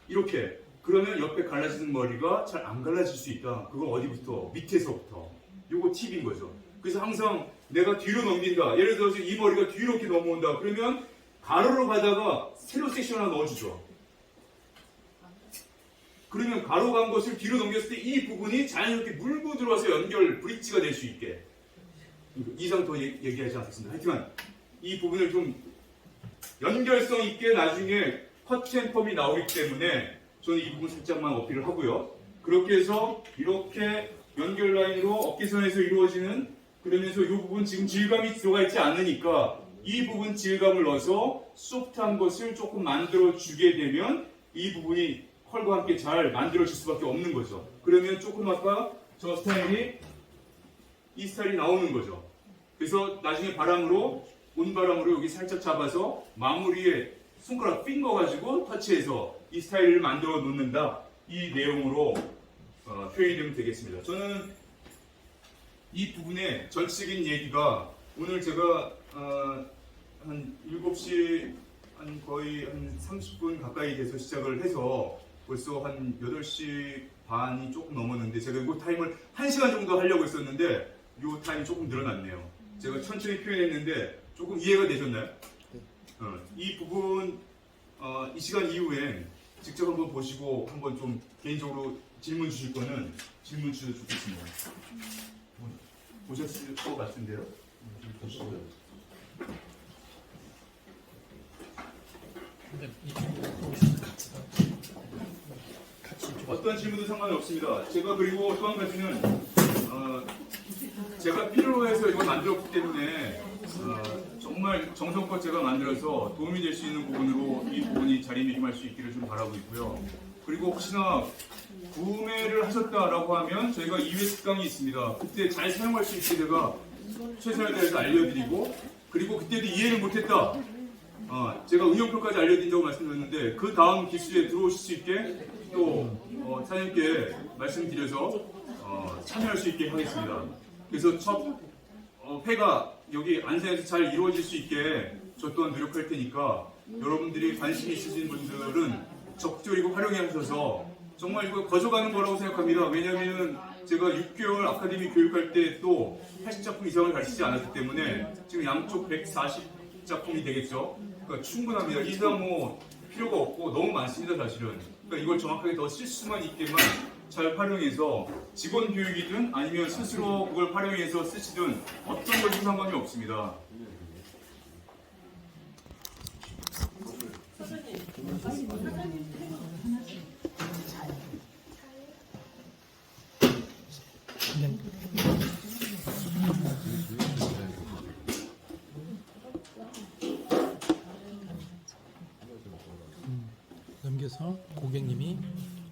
이렇게. 그러면 옆에 갈라지는 머리가 잘 안 갈라질 수 있다. 그건 어디부터? 밑에서부터. 요거 팁인 거죠. 그래서 항상 내가 뒤로 넘긴다. 예를 들어서 이 머리가 뒤로 이렇게 넘어온다. 그러면 가로로 가다가 세로 섹션 하나 넣어주죠. 그러면 가로 간 것을 뒤로 넘겼을 때 이 부분이 자연스럽게 물고 들어와서 연결 브릿지가 될 수 있게 이상 더 얘기하지 않겠습니다. 하지만 이 부분을 좀 연결성 있게 나중에 커트앤펌이 나오기 때문에 저는 이 부분 살짝만 어필을 하고요. 그렇게 해서 이렇게 연결 라인으로 어깨선에서 이루어지는 그러면서 이 부분 지금 질감이 들어가 있지 않으니까 이 부분 질감을 넣어서 소프트한 것을 조금 만들어 주게 되면 이 부분이 컬과 함께 잘 만들어질 수밖에 없는 거죠. 그러면 조금 아까 저 스타일이 이 스타일이 나오는 거죠. 그래서 나중에 바람으로 온 바람으로 여기 살짝 잡아서 마무리에 손가락 핑거 가지고 터치해서 이 스타일을 만들어 놓는다. 이 내용으로 표현이 되면 되겠습니다. 저는 이 부분의 전체적인 얘기가 오늘 제가 한 7시 거의 한 30분 가까이 돼서 시작을 해서 벌써 한 8시 반이 조금 넘었는데 제가 이 타임을 1시간 정도 하려고 했었는데 이 타임이 조금 늘어났네요. 제가 천천히 표현했는데 조금 이해가 되셨나요? 이 부분 이 시간 이후엔 직접 한번 보시고 한번 좀 개인적으로 질문 주실 거는 질문 주셔도 좋겠습니다. 보셨을 것 같은데요? 보시고요. 어떤 질문도 상관이 없습니다. 제가 그리고 또 한 가지는 제가 필요로 해서 이걸 만들었기 때문에 정말 정성껏 제가 만들어서 도움이 될 수 있는 부분으로 이 부분이 자리매김할 수 있기를 좀 바라고 있고요. 그리고 혹시나 구매를 하셨다라고 하면 저희가 2회 특강이 있습니다. 그때 잘 사용할 수 있게 제가 최선을 다해서 알려드리고 그리고 그때도 이해를 못했다. 제가 응용표까지 알려드린다고 말씀드렸는데 그 다음 기수에 들어오실 수 있게 또 사장님께 말씀드려서 참여할 수 있게 하겠습니다. 그래서 첫 회가 여기 안산에서 잘 이루어질 수 있게 저 또한 노력할 테니까 여러분들이 관심이 있으신 분들은 적극적으로 활용해 하셔서 정말 이거 거저가는 거라고 생각합니다. 왜냐하면 제가 6개월 아카데미 교육할 때 또 80작품 이상을 가르치지 않았기 때문에 지금 양쪽 140작품이 되겠죠. 그러니까 충분합니다. 이상 뭐 필요가 없고 너무 많습니다, 사실은. 그러니까 이걸 정확하게 더 쓸 수만 있게만 잘 활용해서 직원 교육이든 아니면 스스로 그걸 활용해서 쓰시든 어떤 것이 상관이 없습니다. 넘겨서 고객님이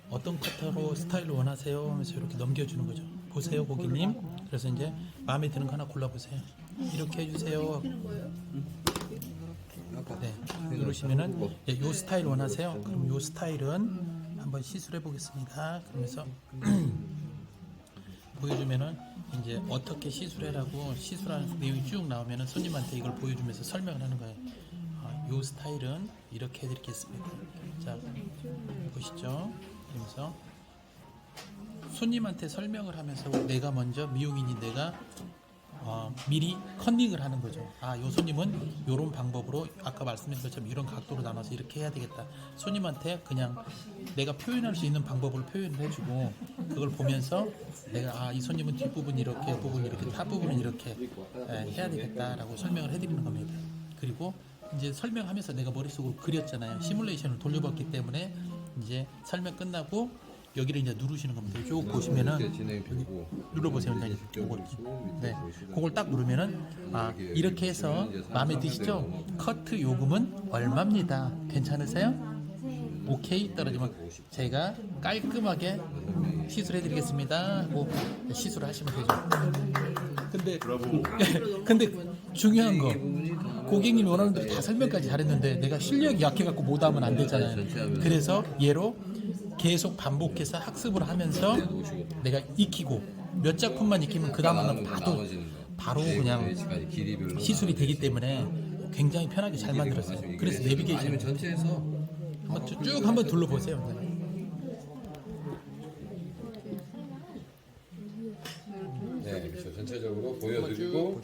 어떤 커터로 스타일을 원하세요 하면서 이렇게 넘겨주는 거죠. 보세요 고객님. 그래서 이제 마음에 드는 거 하나 골라보세요. 이렇게 해주세요. 네, 누르시면은 요 스타일 원하세요. 그럼 요 스타일은 한번 시술해 보겠습니다. 그러면서 보여주면은 이제 어떻게 시술해라고 시술하는 내용이 쭉 나오면은 손님한테 이걸 보여주면서 설명을 하는 거예요. 요 스타일은 이렇게 해드리겠습니다. 자, 보시죠. 그러면서 손님한테 설명을 하면서 내가 먼저 미용인인 내가 미리 컨닝을 하는 거죠. 요 손님은 이런 방법으로 아까 말씀드린 것처럼 이런 각도로 나눠서 이렇게 해야 되겠다. 손님한테 그냥 내가 표현할 수 있는 방법으로 표현을 해주고 그걸 보면서 내가 이 손님은 뒷부분 이렇게 부분 이렇게 탑 부분은 이렇게 해야 되겠다라고 설명을 해드리는 겁니다. 그리고 이제 설명하면서 내가 머릿속으로 그렸잖아요. 시뮬레이션을 돌려봤기 때문에 이제 설명 끝나고 여기를 이제 누르시는 겁니다. 쭉 보시면은 여기 눌러보세요. 그걸 딱 누르면은 이렇게 해서 마음에 드시죠? 커트 요금은 얼마입니다. 괜찮으세요? 오케이 떨어지면 제가 깔끔하게 시술해드리겠습니다 하고 시술을 하시면 되죠. 근데 중요한 거 고객님이 원하는 대로 다 설명까지 잘했는데 내가 실력이 약해갖고 못하면 안 되잖아요. 그래서 얘로 계속 반복해서 학습을 하면서 내가 익히고 몇 작품만 익히면 그 다음은 바로 그냥 시술이 되기 때문에 굉장히 편하게 잘 만들었어요. 그래서 내비게이션을 전체에서 쭉 한번 둘러보세요. 네, 그렇죠. 전체적으로 보여드리고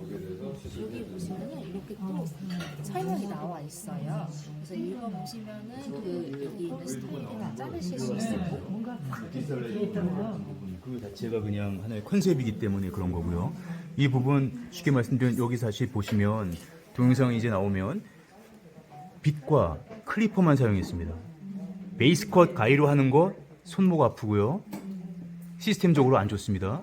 여기 보시면은 이렇게 또 설명이 나와 있어요. 그래서 읽어보시면은 여기 있는 스타일을 다 자르실 수 있어요. 그 자체가 그냥 하나의 컨셉이기 때문에 그런 거고요. 이 부분 쉽게 말씀드리면 여기 사실 보시면 동영상이 이제 나오면 빗과 클리퍼만 사용했습니다. 베이스 컷 가위로 하는 거 손목 아프고요. 시스템적으로 안 좋습니다.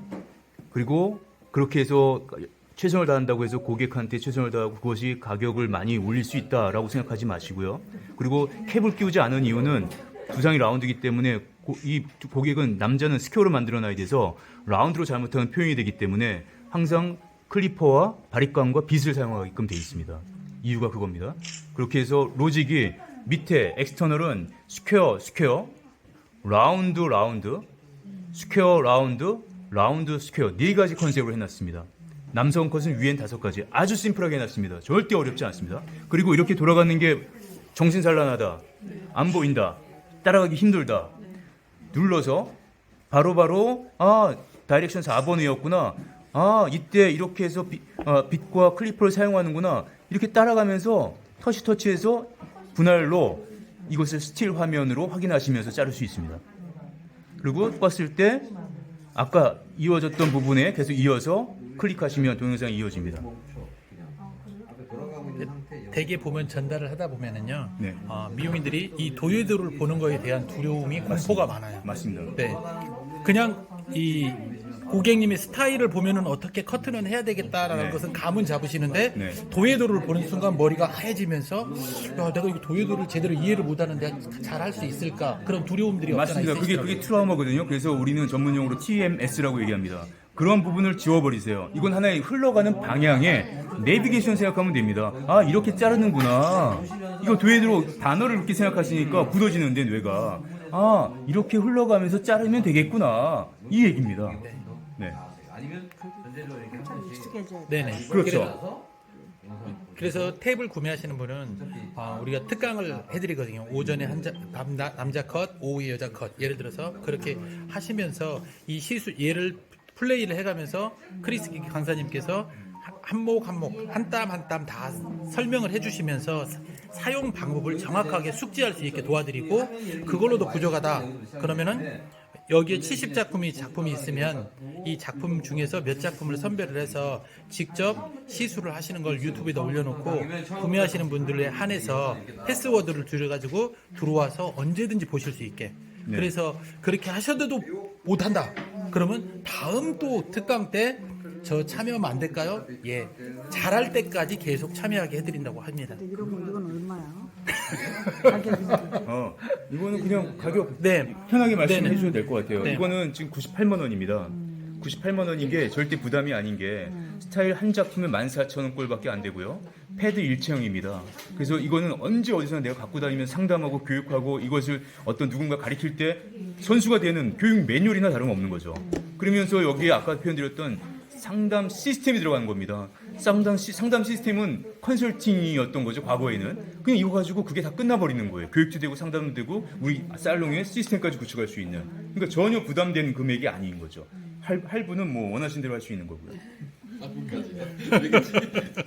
그리고 그렇게 해서 최선을 다한다고 해서 고객한테 최선을 다하고 그것이 가격을 많이 올릴 수 있다라고 생각하지 마시고요. 그리고 캡을 끼우지 않은 이유는 두상이 라운드이기 때문에 이 고객은 남자는 스퀘어로 만들어놔야 돼서 라운드로 잘못하면 표현이 되기 때문에 항상 클리퍼와 바리깡과 빗을 사용하게끔 되어 있습니다. 이유가 그겁니다. 그렇게 해서 로직이 밑에 엑스터널은 스퀘어, 라운드, 스퀘어, 라운드, 스퀘어 4가지 컨셉으로 해놨습니다. 남성 컷은 위엔 5가지 아주 심플하게 해놨습니다. 절대 어렵지 않습니다. 그리고 이렇게 돌아가는 게 정신산란하다, 안 보인다, 따라가기 힘들다 눌러서 바로바로 다이렉션 4번이었구나, 이때 이렇게 해서 빗과 클리퍼를 사용하는구나 이렇게 따라가면서 터치해서 분할로 이것을 스틸 화면으로 확인하시면서 자를 수 있습니다. 그리고 봤을 때 아까 이어졌던 부분에 계속 이어서 클릭하시면 동영상이 이어집니다. 대개 보면 전달을 하다 보면은요, 네. 미용인들이 이 도예도를 보는 거에 대한 두려움이 공포가 많아요. 맞습니다. 네, 그냥 이 고객님의 스타일을 보면은 어떻게 커트는 해야 되겠다라는 네. 것은 감은 잡으시는데 네. 도예도를 보는 순간 머리가 하얘지면서 내가 이 도예도를 제대로 이해를 못하는데 잘 할 수 있을까 그런 두려움들이 맞습니다. 없잖아 그게 트라우마거든요. 그래서 우리는 전문용어로 TMS라고 얘기합니다. 그런 부분을 지워버리세요. 이건 하나의 흘러가는 방향의 내비게이션 생각하면 됩니다. 아, 이렇게 자르는구나. 이거 뒤에로 단어를 이렇게 생각하시니까 굳어지는데 뇌가. 아, 이렇게 흘러가면서 자르면 되겠구나. 이 얘기입니다. 네. 네네. 그렇죠. 그래서 탭을 구매하시는 분은 우리가 특강을 해드리거든요. 오전에 남자 컷, 오후에 여자 컷. 예를 들어서 그렇게 하시면서 이 시수 얘를 플레이를 해가면서 크리스 강사님께서 한목 한목 한 땀 한 땀 다 설명을 해주시면서 사용 방법을 정확하게 숙지할 수 있게 도와드리고 그걸로도 부족하다 그러면은 여기에 70작품이 있으면 이 작품 중에서 몇 작품을 선별을 해서 직접 시술을 하시는 걸 유튜브에다 올려놓고 구매하시는 분들에 한해서 패스워드를 들여가지고 들어와서 언제든지 보실 수 있게. 네. 그래서 그렇게 하셔도 못한다. 그러면 다음 또 특강 때 저 참여하면 안 될까요? 예, 잘할 때까지 계속 참여하게 해드린다고 합니다. 이건 얼마야? 가격이 이거는 그냥 가격 네, 편하게 말씀해 네네. 주셔도 될 것 같아요. 네. 이거는 지금 98만 원입니다. 98만 원인 게 절대 부담이 아닌 게 스타일 한 작품에 14,000원 꼴밖에 안 되고요. 패드 일체형입니다. 그래서 이거는 언제 어디서나 내가 갖고 다니면 상담하고 교육하고 이것을 어떤 누군가 가르칠 때 선수가 되는 교육 매뉴얼이나 다름없는 거죠. 그러면서 여기에 아까 표현드렸던 상담 시스템이 들어가는 겁니다. 상담 시스템은 컨설팅이었던 거죠, 과거에는. 그냥 이거 가지고 그게 다 끝나버리는 거예요. 교육도 되고 상담도 되고 우리 살롱에 시스템까지 구축할 수 있는. 그러니까 전혀 부담되는 금액이 아닌 거죠. 할부는 뭐 원하신 대로 할 수 있는 거고요.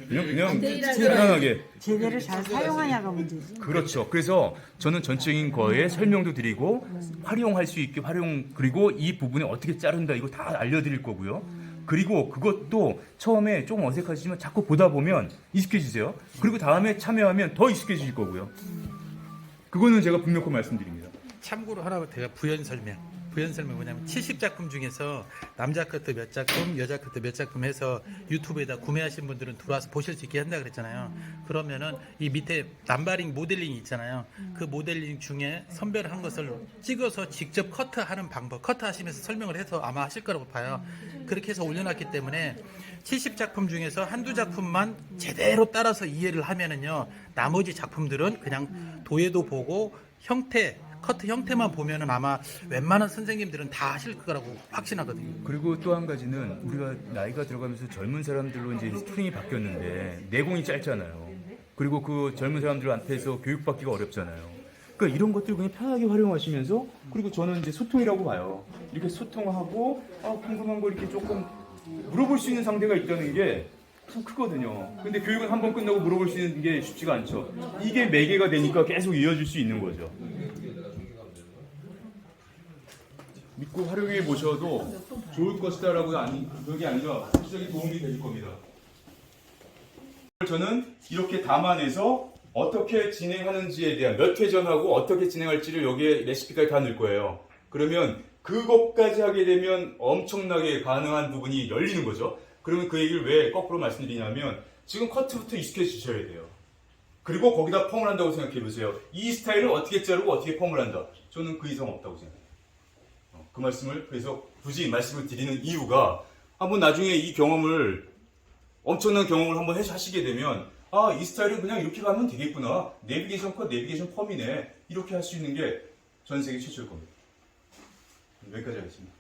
그냥 편안하게. 제대로 잘 사용하냐가 문제지. 그렇죠. 그래서 저는 전적인 거에 설명도 드리고 활용할 수 있게 그리고 이 부분에 어떻게 자른다 이거 다 알려드릴 거고요. 그리고 그것도 처음에 조금 어색하시지만 자꾸 보다 보면 익숙해지세요. 그리고 다음에 참여하면 더 익숙해질 거고요. 그거는 제가 분명히 말씀드립니다. 참고로 하나 제가 부연 설명이 뭐냐면 70작품 중에서 남자 컷도 몇 작품, 여자 컷도 몇 작품 해서 유튜브에다 구매하신 분들은 들어와서 보실 수 있게 한다 그랬잖아요. 그러면은 이 밑에 남바링 모델링이 있잖아요. 그 모델링 중에 선별한 것을 찍어서 직접 커트하는 방법, 커트하시면서 설명을 해서 아마 하실 거라고 봐요. 그렇게 해서 올려놨기 때문에 70작품 중에서 한두 작품만 제대로 따라서 이해를 하면은요, 나머지 작품들은 그냥 도예도 보고 커트 형태만 보면은 아마 웬만한 선생님들은 다 하실 거라고 확신하거든요. 그리고 또 한 가지는 우리가 나이가 들어가면서 젊은 사람들로 이제 스트링이 바뀌었는데 내공이 짧잖아요. 그리고 그 젊은 사람들 앞에서 교육받기가 어렵잖아요. 그러니까 이런 것들 그냥 편하게 활용하시면서 그리고 저는 이제 소통이라고 봐요. 이렇게 소통하고 궁금한 거 이렇게 조금 물어볼 수 있는 상대가 있다는 게 참 크거든요. 근데 교육은 한 번 끝나고 물어볼 수 있는 게 쉽지가 않죠. 이게 매개가 되니까 계속 이어질 수 있는 거죠. 믿고 활용해 보셔도 좋을 것이다라고 그게 아니라 실질적인 도움이 될 겁니다. 저는 이렇게 담아내서 어떻게 진행하는지에 대한 몇 회전하고 어떻게 진행할지를 여기에 레시피까지 다 넣을 거예요. 그러면 그것까지 하게 되면 엄청나게 가능한 부분이 열리는 거죠. 그러면 그 얘기를 왜 거꾸로 말씀드리냐면 지금 커트부터 익숙해지셔야 돼요. 그리고 거기다 펌을 한다고 생각해 보세요. 이 스타일을 어떻게 자르고 어떻게 펌을 한다. 저는 그 이상 없다고 생각해요. 그 말씀을 그래서 굳이 말씀을 드리는 이유가 한번 나중에 이 경험을 엄청난 경험을 한번 하시게 되면 이 스타일은 그냥 이렇게 가면 되겠구나. 내비게이션 컷, 내비게이션 펌이네. 이렇게 할 수 있는 게 전 세계 최초일 겁니다. 여기까지 하겠습니다.